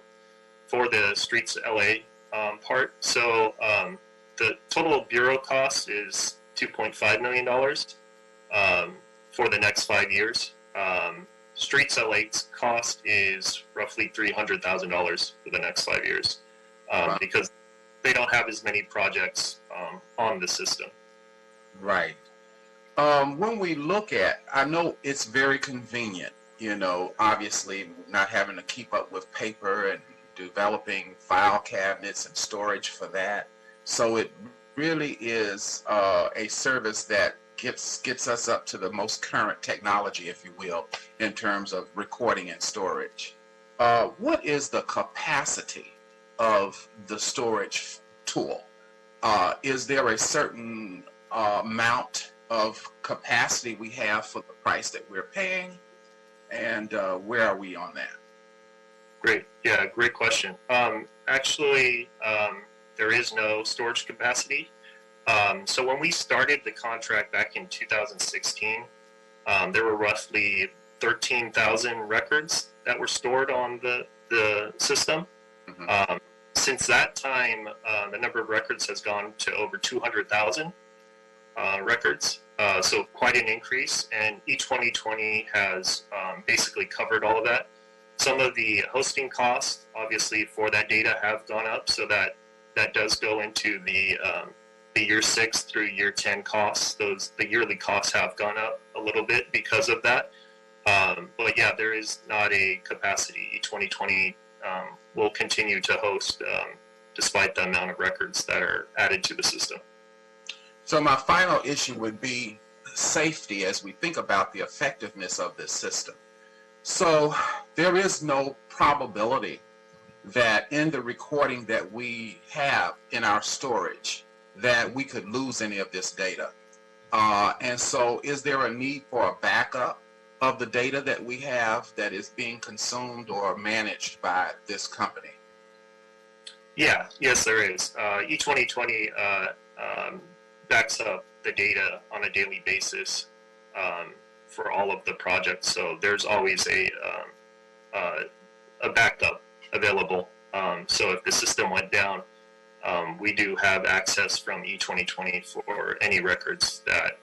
for the Streets LA part. So the total Bureau cost is $2.5 million for the next 5 years. Streets LA's cost is roughly $300,000 for the next 5 years because they don't have as many projects on the system. Right. When we look at, I know it's very convenient, obviously not having to keep up with paper and developing file cabinets and storage for that. So it really is a service that gets us up to the most current technology, if you will, in terms of recording and storage. What is the capacity of the storage tool? Is there a certain amount of capacity we have for the price that we're paying? And where are we on that? Great. Yeah, great question. Actually, there is no storage capacity. So when we started the contract back in 2016, there were roughly 13,000 records that were stored on the system. Mm-hmm. since that time, the number of records has gone to over 200,000 records. So quite an increase, and E2020 has basically covered all of that. Some of the hosting costs, obviously, for that data have gone up, so that does go into the year 6 through year 10 costs. The yearly costs have gone up a little bit because of that. But yeah, there is not a capacity. E2020 will continue to host despite the amount of records that are added to the system. So my final issue would be safety as we think about the effectiveness of this system. So there is no probability that in the recording that we have in our storage that we could lose any of this data. And so is there a need for a backup of the data that we have that is being consumed or managed by this company? Yeah, yes, there is. E2020 backs up the data on a daily basis for all of the projects. So there's always a backup available. So if the system went down, we do have access from E2020 for any records that,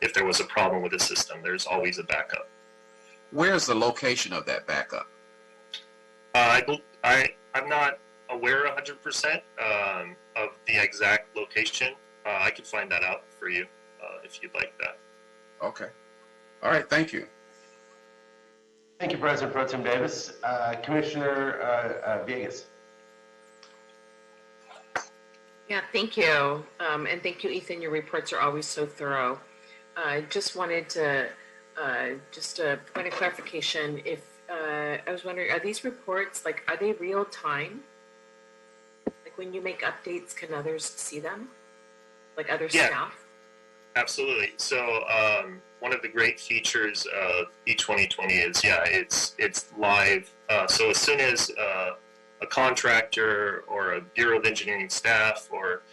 if there was a problem with the system, there's always a backup. Where's the location of that backup? I'm not aware 100% of the exact location. I could find that out for you if you'd like that. Okay. All right, thank you. Thank you, President Pro Tem Davis. Commissioner Villegas. Yeah, thank you. And thank you, Ethan. Your reports are always so thorough. I just wanted to, just a point of clarification. If I was wondering, are these reports, like, are they real time? Like when you make updates, can others see them? Like other staff? Absolutely. So one of the great features of E2020 is, it's live. So as soon as a contractor or a Bureau of Engineering staff or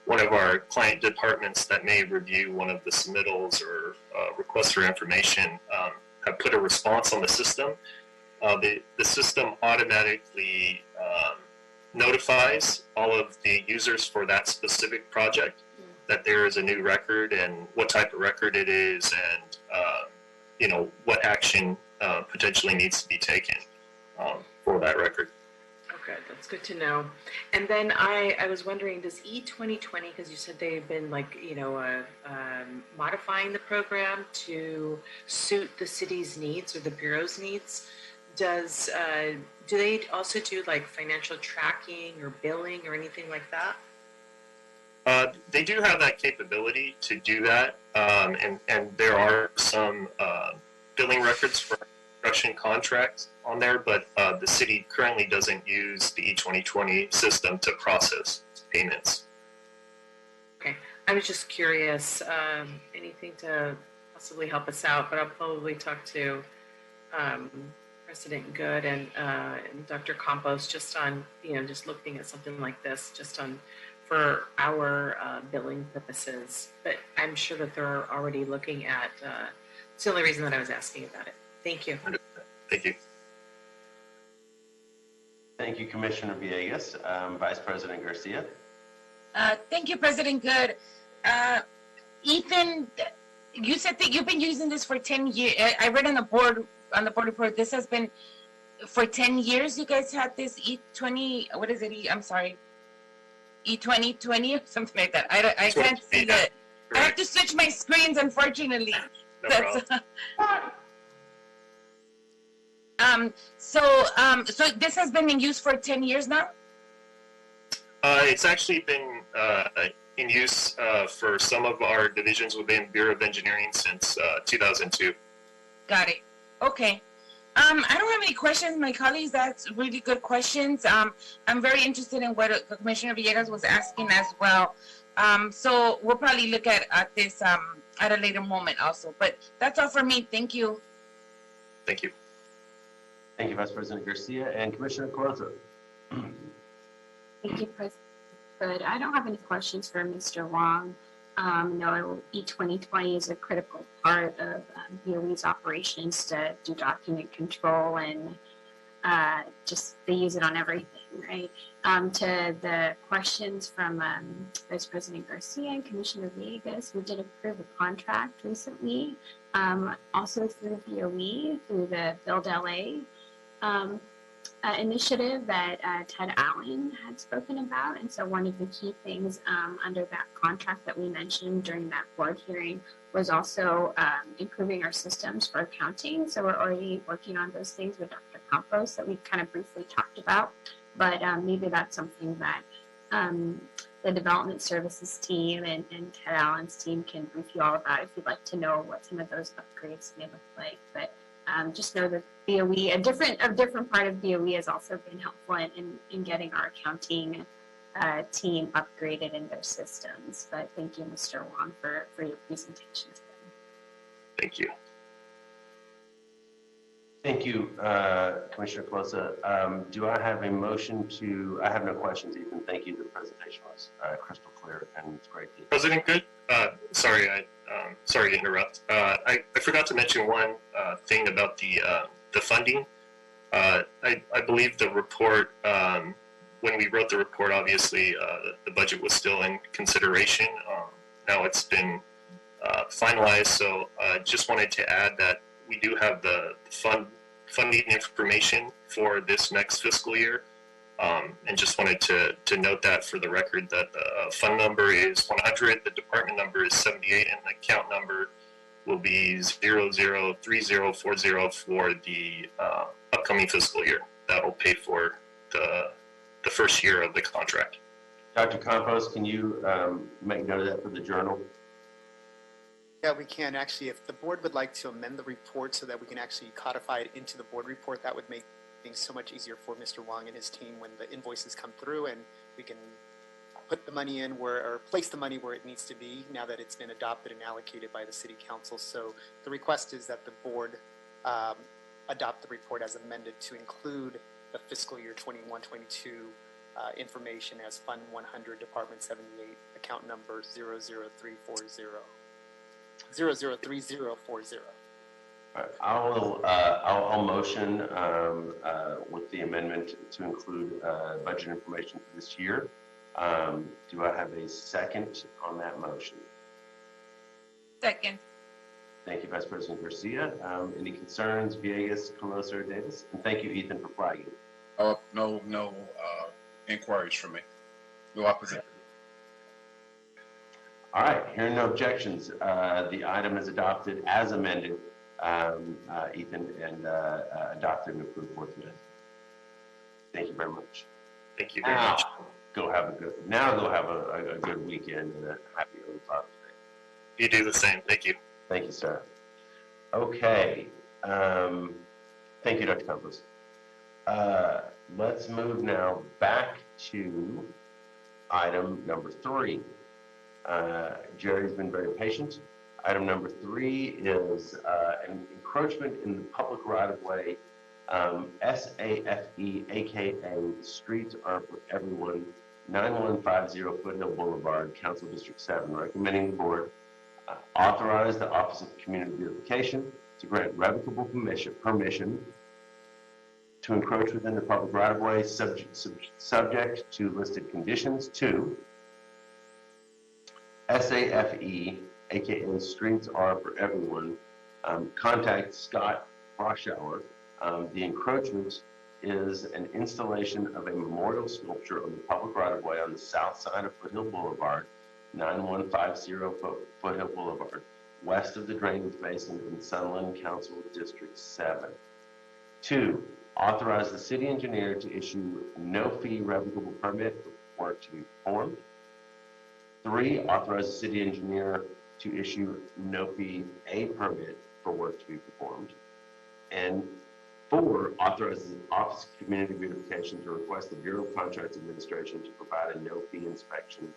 one of our client departments that may review one of the submittals or requests for information have put a response on the system, the system automatically notifies all of the users for that specific project that there is a new record and what type of record it is and what action potentially needs to be taken for that record. Okay, that's good to know. And then I was wondering, does E2020, because you said they've been modifying the program to suit the city's needs or the Bureau's needs, do they also do like financial tracking or billing or anything like that? They do have that capability to do that, and there are some billing records for construction contracts on there, but the city currently doesn't use the E2020 system to process payments. Okay, I was just curious, anything to possibly help us out, but I'll probably talk to President Good and Dr. Campos just on, just looking at something like this, just on for our billing purposes. But I'm sure that they're already looking at, it's the only reason that I was asking about it. Thank you. Thank you. Thank you, Commissioner Villegas. Vice President Garcia. Thank you, President Good. Ethan, you said that you've been using this for 10 years. I read on the board report, this has been for 10 years. You guys had this E20, what is it? I'm sorry. E2020 or something like that. I can't see that. I have to switch my screens, unfortunately. So this has been in use for 10 years now? It's actually been in use for some of our divisions within Bureau of Engineering since 2002. Got it. Okay. I don't have any questions. My colleagues, that's really good questions. I'm very interested in what Commissioner Villegas was asking as well. So we'll probably look at this at a later moment also. But that's all for me. Thank you. Thank you. Thank you, Vice President Garcia. And Commissioner Corzo. Thank you, President Good. I don't have any questions for Mr. Wong. No, E2020 is a critical part of BOE's operations to do document control and just they use it on everything, right? To the questions from Vice President Garcia and Commissioner Villegas, we did approve a contract recently, also through BOE, through the Build LA initiative that Ted Allen had spoken about. And so one of the key things under that contract that we mentioned during that board hearing was also improving our systems for accounting. So we're already working on those things with Dr. Campos that we kind of briefly talked about. But maybe that's something that the development services team and Ted Allen's team can brief you all about if you'd like to know what some of those upgrades may look like. But just know that BOE, a different part of BOE has also been helpful in getting our accounting team upgraded in their systems. But thank you, Mr. Wong, for your presentation today. Thank you. Thank you, Commissioner Colosa. Do I have a motion to, I have no questions, Ethan. Thank you. The presentation was crystal clear and it's great. President Good, sorry to interrupt. I forgot to mention one thing about the funding. I believe the report, when we wrote the report, obviously the budget was still in consideration. Now it's been finalized, so just wanted to add that we do have the funding information for this next fiscal year. And just wanted to note that for the record that the fund number is 100, the department number is 78, and the account number will be 003040 for the upcoming fiscal year. That will pay for the first year of the contract. Dr. Campos, can you make note of that for the journal? Yeah, we can actually. If the board would like to amend the report so that we can actually codify it into the board report, that would make things so much easier for Mr. Wong and his team when the invoices come through, and we can put the money in or place the money where it needs to be now that it's been adopted and allocated by the City Council. So the request is that the board adopt the report as amended to include the fiscal year 21-22 information as Fund 100, Department 78, account number 003040. I'll motion with the amendment to include budget information for this year. Do I have a second on that motion? Second. Thank you, Vice President Garcia. Any concerns, Villegas, Colosa, or Davis? And thank you, Ethan, for flagging. No inquiries from me. No opposition. All right, hearing no objections, the item is adopted as amended, Ethan, and adopted and approved for today. Thank you very much. Thank you very much. Go have a good weekend and a happy early Father's Day. You do the same. Thank you. Thank you, sir. Okay. Thank you, Dr. Campos. Let's move now back to item number 3. Jerry's been very patient. Item number 3 is an encroachment in the public right-of-way, SAFE, aka Streets Are For Everyone, 9150 Foothill Boulevard, Council District 7, recommending the board authorize the Office of Community Beautification to grant revocable permission to encroach within the public right-of-way subject to listed conditions. 2, SAFE, aka Streets Are For Everyone, contact Scott Froschauer. The encroachment is an installation of a memorial sculpture on the public right-of-way on the south side of Foothill Boulevard, 9150 Foothill Boulevard, west of the drainage basin in Sunland Council District 7. 2, authorize the city engineer to issue no-fee revocable permit for work to be performed. 3, authorize the city engineer to issue no-fee A permit for work to be performed. And 4, authorize the Office of Community Beautification to request the Bureau of Contracts Administration to provide a no-fee inspection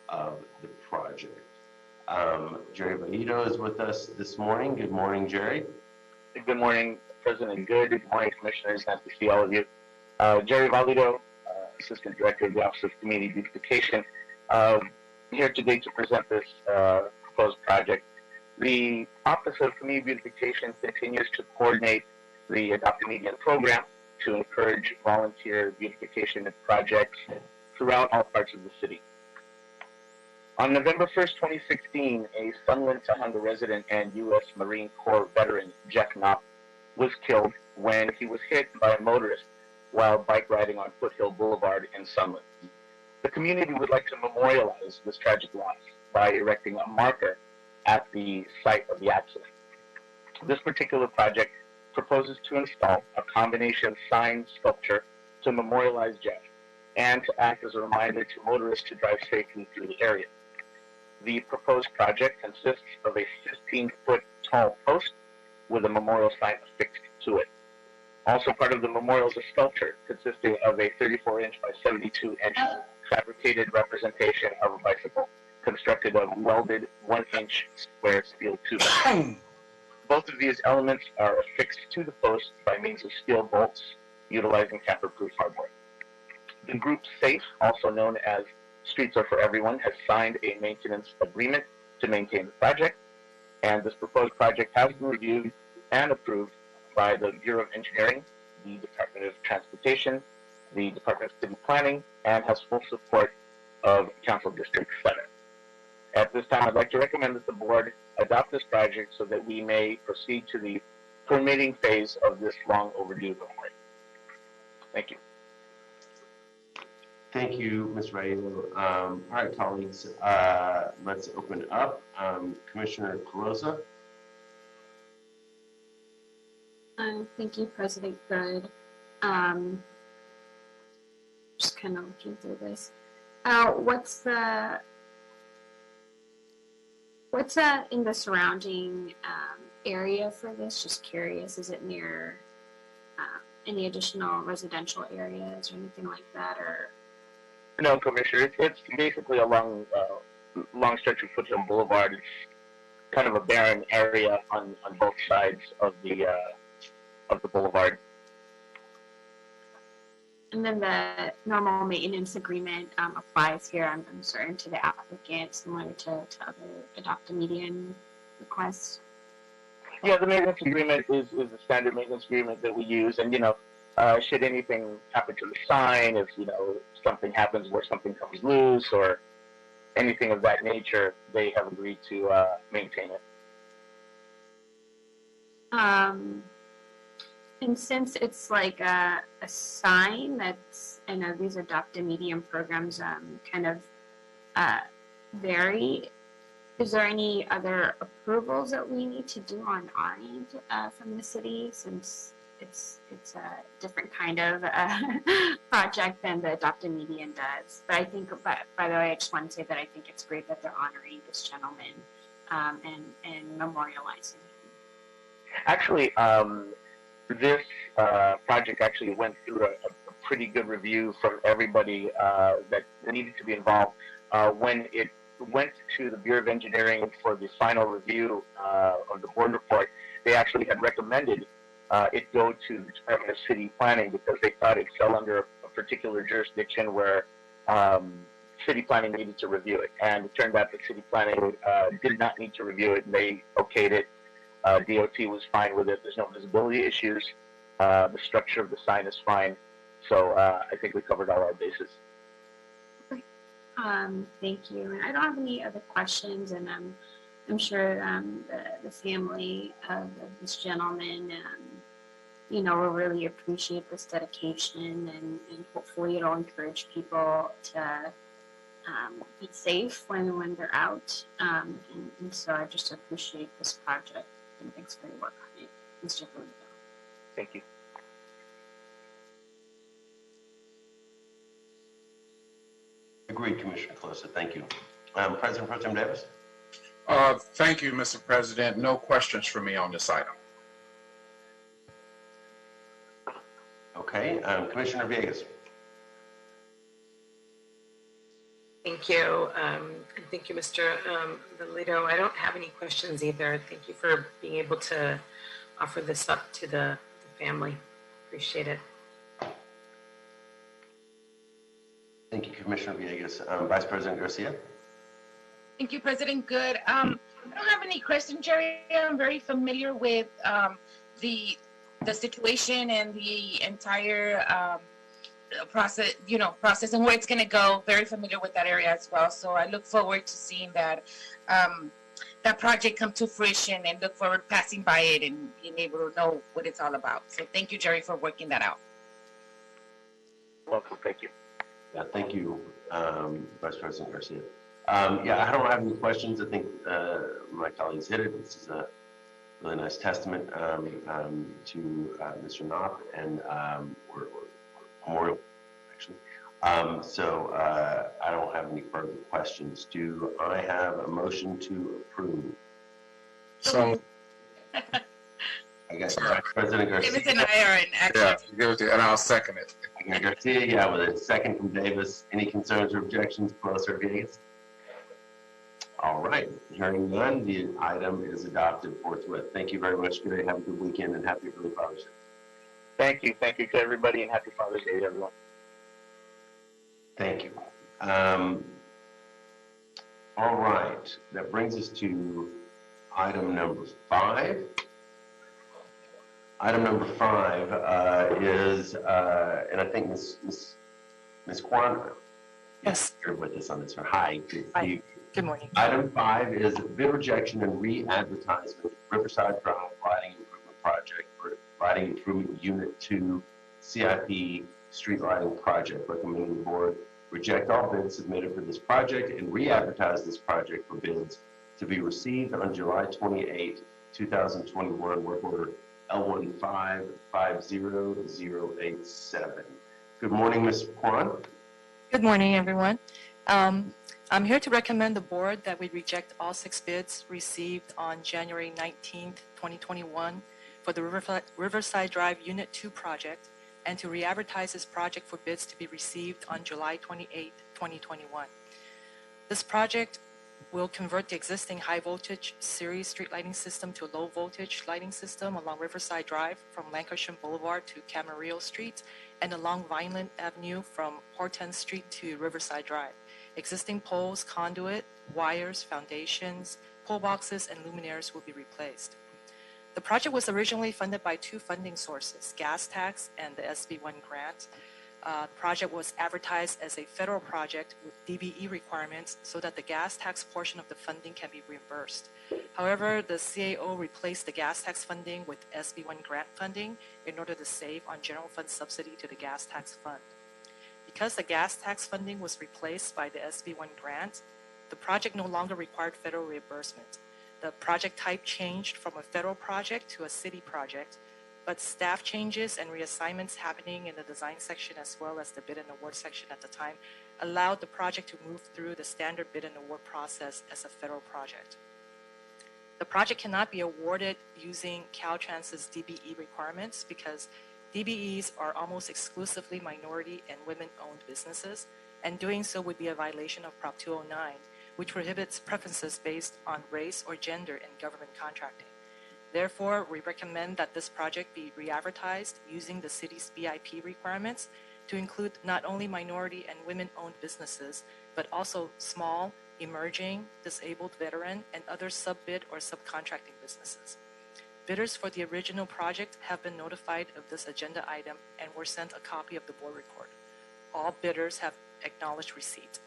of the project. Jerry Bonito is with us this morning. Good morning, Jerry. Good morning, President Good. Good morning, Commissioners. Nice to see all of you. Jerry Valito, Assistant Director of the Office of Community Beautification. Here today to present this proposed project. The Office of Community Beautification continues to coordinate the Adopt a Median program to encourage volunteer beautification projects throughout all parts of the city. On November 1st, 2016, a Sunland, Tujunga resident and U.S. Marine Corps veteran, Jeff Knopp, was killed when he was hit by a motorist while bike riding on Foothill Boulevard in Sunland. The community would like to memorialize this tragic loss by erecting a marker at the site of the accident. This particular project proposes to install a combination sign sculpture to memorialize Jeff and to act as a reminder to motorists to drive safely through the area. The proposed project consists of a 15-foot tall post with a memorial sign affixed to it. Also part of the memorial is a sculpture consisting of a 34-inch by 72-inch fabricated representation of a bicycle constructed of welded 1-inch square steel tubing. Both of these elements are affixed to the post by means of steel bolts utilizing tamper-proof hardware. The group SAFE, also known as Streets Are For Everyone, has signed a maintenance agreement to maintain the project, and this proposed project has been reviewed and approved by the Bureau of Engineering, the Department of Transportation, the Department of City Planning, and has full support of Council District 7. At this time, I'd like to recommend that the board adopt this project so that we may proceed to the permitting phase of this long overdue memorial. Thank you. Thank you, Ms. Rayo. All right, colleagues, let's open up. Commissioner Colosa. Thank you, President Good. Just kind of looking through this. What's in the surrounding area for this? Just curious. Is it near any additional residential areas or anything like that, or? No, Commissioner. It's basically a long stretch of Foothill Boulevard. It's kind of a barren area on both sides of the boulevard. And then the normal maintenance agreement applies here, I'm certain, to the applicant, similar to other adopt-a-median requests. Yeah, the maintenance agreement is the standard maintenance agreement that we use, and should anything happen to the sign, if something happens where something comes loose or anything of that nature, they have agreed to maintain it. And since it's like a sign that's, I know these adopt-a-median programs kind of vary, is there any other approvals that we need to do on our end from the city, since it's a different kind of project than the adopt-a-median does? But I think, by the way, I just want to say that I think it's great that they're honoring this gentleman and memorializing him. Actually, this project actually went through a pretty good review from everybody that needed to be involved. When it went to the Bureau of Engineering for the final review of the board report, they actually had recommended it go to the Department of City Planning because they thought it fell under a particular jurisdiction where City Planning needed to review it. And it turned out that City Planning did not need to review it, and they okayed it. DOT was fine with it. There's no visibility issues. The structure of the sign is fine. So I think we covered all our bases. Thank you. And I don't have any other questions, and I'm sure the family of this gentleman, will really appreciate this dedication, and hopefully it'll encourage people to be safe when they're out. And so I just appreciate this project, and thanks for your work on it, Mr. Villegas. Thank you. Agreed, Commissioner Colosa. Thank you. President Pro Tem Davis. Thank you, Mr. President. No questions for me on this item. Okay. Commissioner Villegas. Thank you. And thank you, Mr. Villito. I don't have any questions either. Thank you for being able to offer this up to the family. Appreciate it. Thank you, Commissioner Villegas. Vice President Garcia. Thank you, President Good. I don't have any questions, Jerry. I'm very familiar with the the situation and the entire process, process and where it's going to go. Very familiar with that area as well. So I look forward to seeing that that project come to fruition, and look forward to passing by it and being able to know what it's all about. So thank you, Jerry, for working that out. Welcome. Thank you. Yeah, thank you, Vice President Garcia. Yeah, I don't have any questions. I think my colleagues hit it. This is a really nice testament to Mr. Knopf and or memorial, actually. So I don't have any further questions. Do I have a motion to approve? So, I guess Vice President Garcia. Davis and I are in action. yeah, give it to, and I'll second it. Garcia, yeah, with a second from Davis. Any concerns or objections, Close or Villegas? All right, hearing none, the item is adopted forthwith. Thank you very much. Good day. Have a good weekend and happy early Father's Day. Thank you. Thank you to everybody, and happy Father's Day to everyone. Thank you. All right, that brings us to item number 5. Item number 5 is, and I think Ms. Kwan, yes, you're with us on this one. Hi, good to see you. Good morning. Item 5 is bid rejection and re-advertisement Riverside Drive Lighting Improvement Project for Lighting Improvement Unit 2 CIP Street Lighting Project. Recommending the board reject all bids submitted for this project and re-advertise this project for bids to be received on July 28, 2021, work order L1550087. Good morning, Ms. Kwan. Good morning, everyone. I'm here to recommend the board that we reject all 6 bids received on January 19th, 2021 for the Riverside Drive Unit 2 project, and to re-advertise this project for bids to be received on July 28, 2021. This project will convert the existing high voltage series street lighting system to a low voltage lighting system along Riverside Drive from Lancashire Boulevard to Camarillo Street and along Vineland Avenue from Hortense Street to Riverside Drive. Existing poles, conduit, wires, foundations, pole boxes, and luminaires will be replaced. The project was originally funded by 2 funding sources, gas tax and the SB1 grant. The project was advertised as a federal project with DBE requirements so that the gas tax portion of the funding can be reimbursed. However, the CAO replaced the gas tax funding with SB1 grant funding in order to save on general fund subsidy to the gas tax fund. Because the gas tax funding was replaced by the SB1 grant, the project no longer required federal reimbursement. The project type changed from a federal project to a city project, but staff changes and reassignments happening in the design section as well as the bid and award section at the time allowed the project to move through the standard bid and award process as a federal project. The project cannot be awarded using Caltrans's DBE requirements because DBEs are almost exclusively minority and women-owned businesses, and doing so would be a violation of Prop 209, which prohibits preferences based on race or gender in government contracting. Therefore, we recommend that this project be re-advertised using the city's BIP requirements to include not only minority and women-owned businesses, but also small, emerging, disabled veteran, and other sub-bid or subcontracting businesses. Bidders for the original project have been notified of this agenda item and were sent a copy of the board report. All bidders have acknowledged receipt.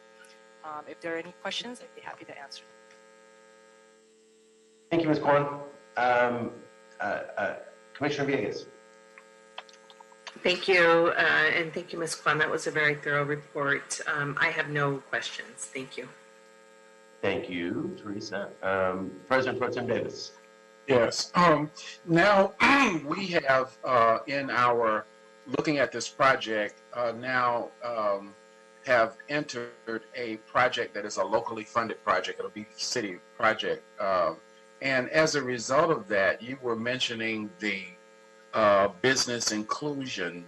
If there are any questions, I'd be happy to answer them. Thank you, Ms. Kwan. Commissioner Villegas. Thank you, and thank you, Ms. Kwan. That was a very thorough report. I have no questions. Thank you. Thank you, Theresa. President Pro Tem Davis. Yes. Now we have in our looking at this project now have entered a project that is a locally funded project. It'll be city project. And as a result of that, you were mentioning the business inclusion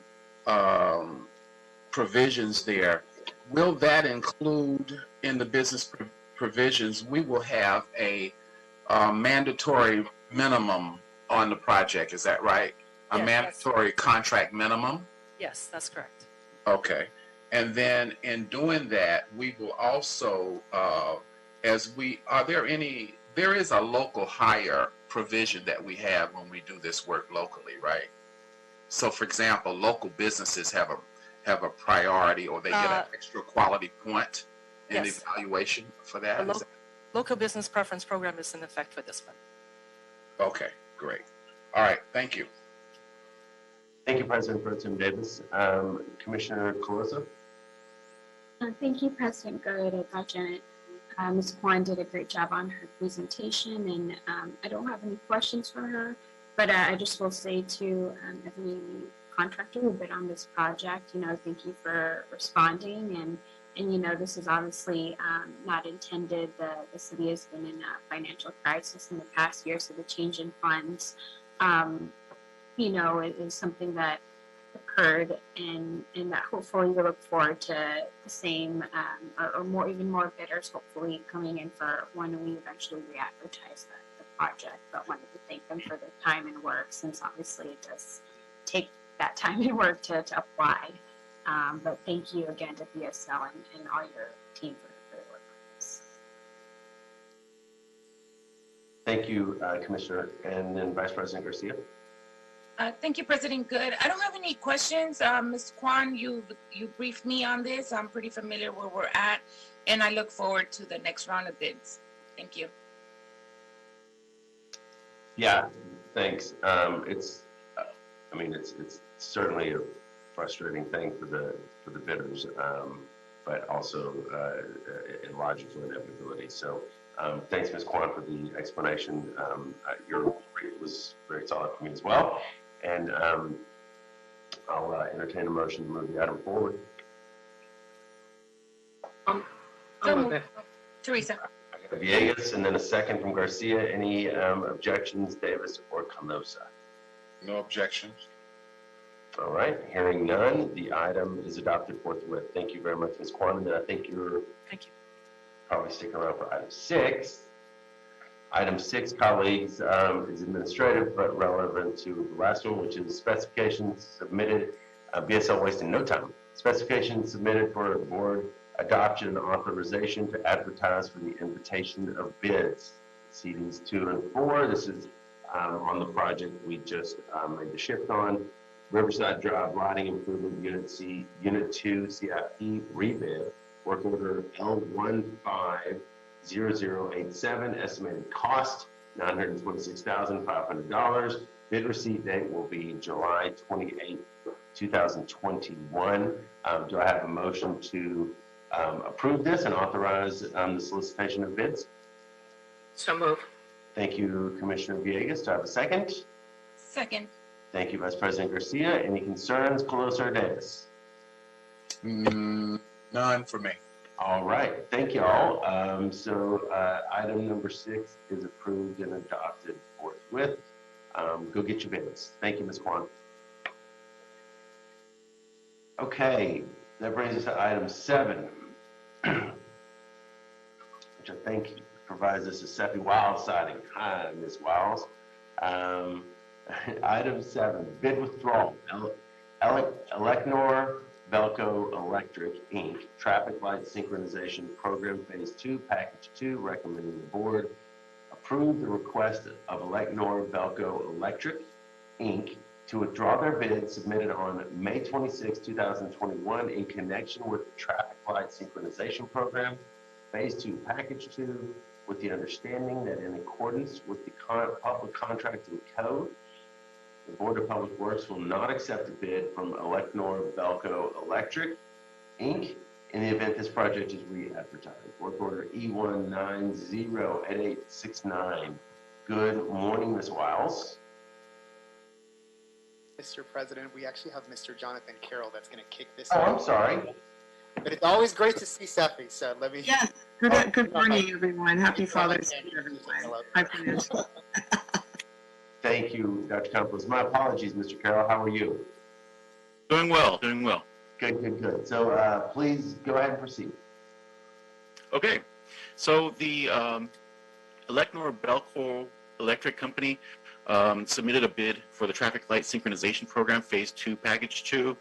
provisions there. Will that include in the business provisions, we will have a mandatory minimum on the project, is that right? A Yes, mandatory contract minimum? Yes, that's correct. Okay. And then in doing that, we will also, there is a local hire provision that we have when we do this work locally, right? So, for example, local businesses have a priority, or they get an extra quality point in the Yes. evaluation for The that? local business preference program is in effect for this one. Okay, great. All right, thank you. Thank you, President Pro Tem Davis. Commissioner Calusa? Thank you, President Good. I thought Ms. Kwan did a great job on her presentation, and I don't have any questions for her, but I just will say to every contractor who bid on this project, thank you for responding, and this is obviously not intended. The city has been in a financial crisis in the past year, so the change in funds, it is something that occurred, and that hopefully we look forward to the same or more, even more bidders hopefully coming in for when we eventually re-advertise the project. But wanted to thank them for their time and work, since obviously it does take that time and work to apply. But thank you again to BSL and all your team for the work on this. Thank you, Commissioner. And then Vice President Garcia? Thank you, President Good. I don't have any questions. Ms. Kwan, you briefed me on this. I'm pretty familiar where we're at, and I look forward to the next round of bids. Thank you. Yeah, thanks. It's certainly a frustrating thing for the bidders, but also a logical inevitability. So thanks, Ms. Kwan, for the explanation. Your brief was very solid for me as well. And I'll entertain a motion to move the item forward. Teresa. I got Villegas, and then a second from Garcia. Any objections, Davis or Canosa? No objections. All right, hearing none, the item is adopted forthwith. Thank you very much, Ms. Kwan. And I think you're probably sticking around for item 6. Item 6, colleagues, is administrative but relevant to the last one, which is specifications submitted, BSL wasting no time. Specifications submitted for board adoption and authorization to advertise for the invitation of bids. CDs 2 and 4. This is on the project we just made the shift on. Riverside Drive Lighting Improvement Unit 2 CIP rebid, work order L150087, estimated cost $926,500. Bid receipt date will be July 28, 2021. Do I have a motion to approve this and authorize the solicitation of bids? So move. Thank you, Commissioner Villegas. Do I have a second? Second. Thank you, Vice President Garcia. Any concerns, Calusa or Davis? None for me. All right, thank you all. Item number 6 is approved and adopted forthwith. Go get your bids. Thank you, Ms. Kwan. Okay, that brings us to item 7, which I think provides us a Seppi Wiles sighting. Hi, Ms. Wiles. Item 7, bid withdrawal. Elecnor Velco Electric, Inc., Traffic Light Synchronization Program, Phase 2, Package 2, recommending the board approve the request of Elecnor Velco Electric, Inc., to withdraw their bid submitted on May 26, 2021 in connection with the Traffic Light Synchronization Program, Phase 2, Package 2, with the understanding that in accordance with the Public Contracting Code, the Board of Public Works will not accept a bid from Elecnor Velco Electric, Inc. in the event this project is re-advertised. Work order E1908869. Good morning, Ms. Wiles. Mr. President, we actually have Mr. Jonathan Carroll that's going to kick this Oh, off. I'm sorry. But it's always great to see Seppi, so let me... Yeah, good morning, everyone. Happy Father's Day, everyone. Hi, Piers. Thank you, Dr. Campos. My apologies, Mr. Carroll. How are you? Doing well, doing well. Good. So please go ahead and proceed. Okay, so the Elecnor Belco Electric Company submitted a bid for the Traffic Light Synchronization Program, Phase 2, Package 2,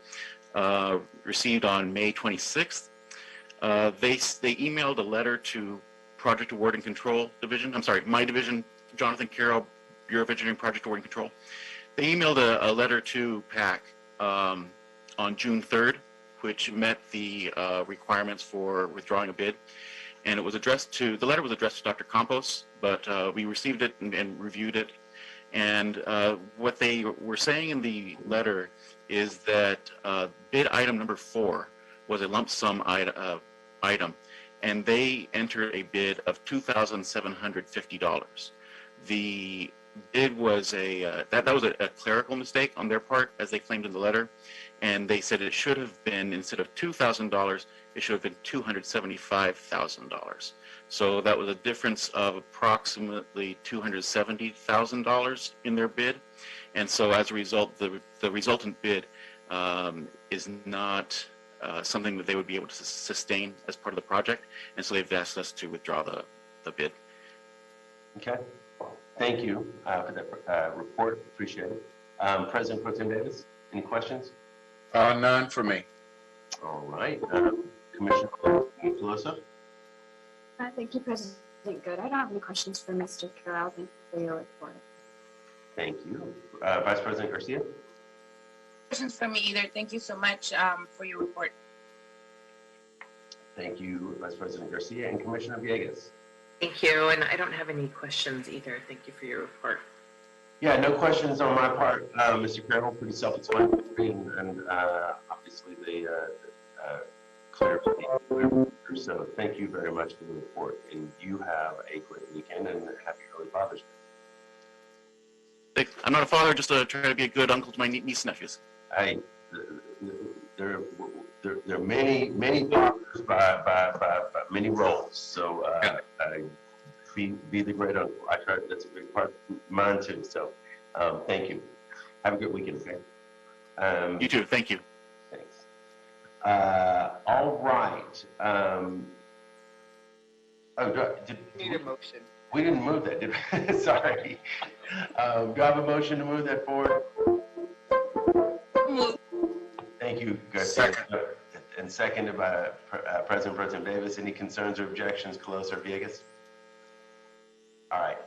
received on May 26th. They emailed a letter to Project Award and Control Division, my division, Jonathan Carroll, Bureau of Engineering Project Award and Control, They emailed a letter to PAC on June 3rd, which met the requirements for withdrawing a bid. And it was addressed to, the letter was addressed to Dr. Campos, but we received it and reviewed it. And what they were saying in the letter is that bid item number 4 was a lump sum item, and they entered a bid of $2,750. The bid was that was a clerical mistake on their part, as they claimed in the letter, and they said it should have been, instead of $2,000, it should have been $275,000. So that was a difference of approximately $270,000 in their bid, and so as a result, the resultant bid is not something that they would be able to sustain as part of the project, and so they've asked us to withdraw the bid. Okay. Thank you for that report. Appreciate it. President Pro Tem Davis, any questions? None for me. All right. Commissioner Pelosi? Thank you, President Good. I don't have any questions for Mr. Carroll. Thank you for your report. Thank you. Vice President Garcia? Questions for me either. Thank you so much for your report. Thank you, Vice President Garcia. And Commissioner Villegas? Thank you, and I don't have any questions either. Thank you for your report. Yeah, no questions on my part, Mr. Carroll. Pretty self-explanatory, and obviously the clear. So thank you very much for the report, and you have a great weekend and happy early Father's Day. I'm not a father, just trying to be a good uncle to my niece and nephews. There are many fathers by many roles. So be the great uncle. I try. That's a big part of mine too. So thank you. Have a good weekend. Okay. You too. Thank you. Thanks. All right. Need a motion. We didn't move that, did we? Sorry. Do I have a motion to move that forward? Thank you, Garcia. And seconded by President Pro Tem Davis. Any concerns or objections, Pelosi or Villegas? All right.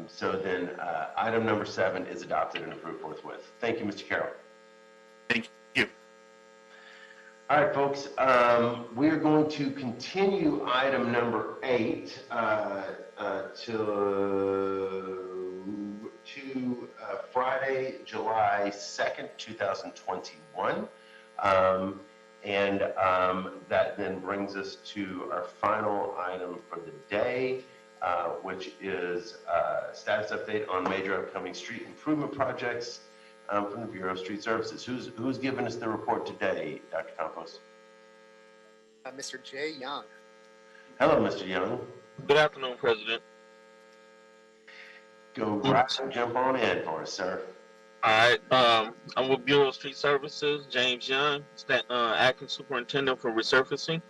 So then item number 7 is adopted and approved forthwith. Thank you, Mr. Carroll. Thank you. All right, folks. We are going to continue item number 8 to Friday, July 2nd, 2021. That then brings us to our final item for the day, which is status update on major upcoming street improvement projects from the Bureau of Street Services. Who's giving us the report today, Dr. Campos? Mr. Jay Young. Hello, Mr. Young. Good afternoon, President. Go right and jump on in for us, sir. All right. I'm with Bureau of Street Services, James Young, acting superintendent for resurfacing.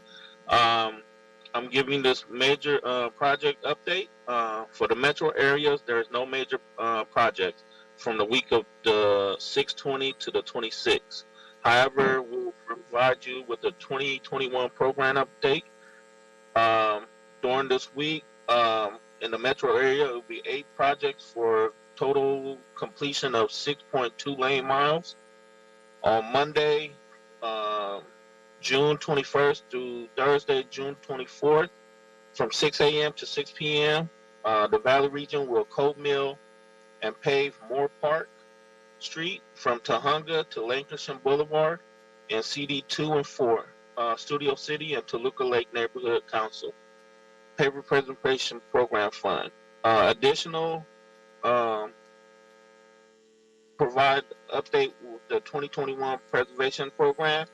I'm giving this major project update. For the metro areas, there is no major projects from the week of the 6/20 to the 26th. However, we'll provide you with a 2021 program update. During this week, in the metro area, it will be 8 projects for total completion of 6.2 lane miles. On Monday, June 21st through Thursday, June 24th, from 6 a.m. to 6 p.m., the Valley region will cold mill and pave Moore Park Street from Tahunga to Lancashire Boulevard and CD 2 and 4, Studio City and Toluca Lake Neighborhood Council. Paper Preservation Program Fund. Additional provide update with the 2021 Preservation Program.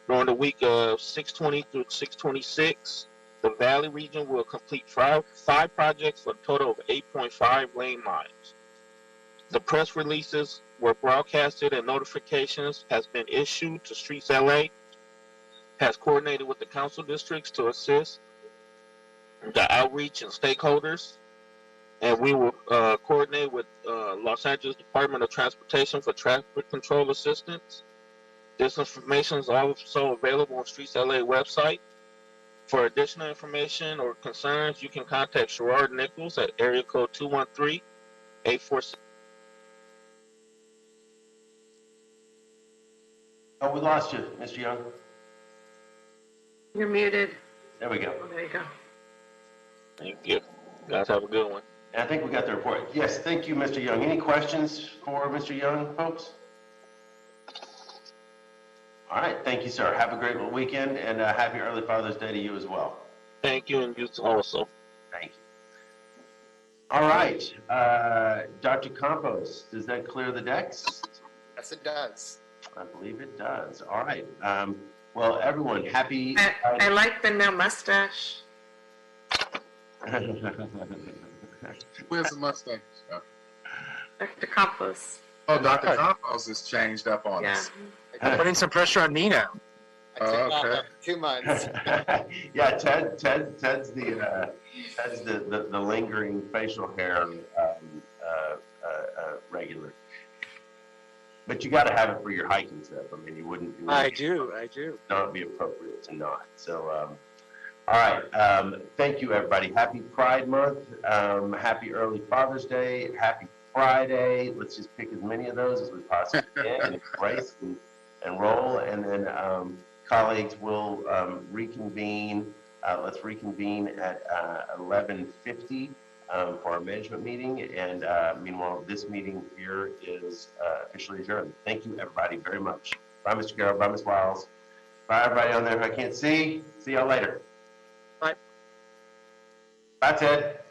During the week of 6/20 through 6/26, the Valley region will complete five projects for a total of 8.5 lane miles. The press releases were broadcasted and notifications has been issued to Streets LA, has coordinated with the council districts to assist the outreach and stakeholders, and we will coordinate with Los Angeles Department of Transportation for traffic control assistance. This information is also available on Streets LA website. For additional information or concerns, you can contact Sherrard Nichols at area code 213-846. Oh, we lost you, Mr. Young. You're muted. There we go. Oh, there you go. Thank you. Guys, have a good one. And I think we got the report. Yes, thank you, Mr. Young. Any questions for Mr. Young, folks? All right, thank you, sir. Have a great weekend, and happy early Father's Day to you as well. Thank you, and you also. Thank you. All right, Dr. Campos, does that clear the decks? Yes, it does. I believe it does. All right. Well, everyone, happy. I like the no mustache. Where's the mustache? Dr. Campos. Oh, Dr. Campos has changed up on us. I'm putting some pressure on me now. Oh, okay. 2 months. Yeah, Ted's the lingering facial hair regular. But you got to have it for your hiking stuff. I mean, you wouldn't. I do. Not be appropriate to not. So, all right. Thank you, everybody. Happy Pride Month. Happy early Father's Day. Happy Friday. Let's just pick as many of those as we possibly can and embrace and roll. And then colleagues will reconvene. Let's reconvene at 11:50 for our management meeting. And meanwhile, this meeting here is officially adjourned. Thank you, everybody, very much. Bye, Mr. Carroll. Bye, Ms. Wiles. Bye, everybody on there who I can't see. See y'all later. Bye. Bye, Ted.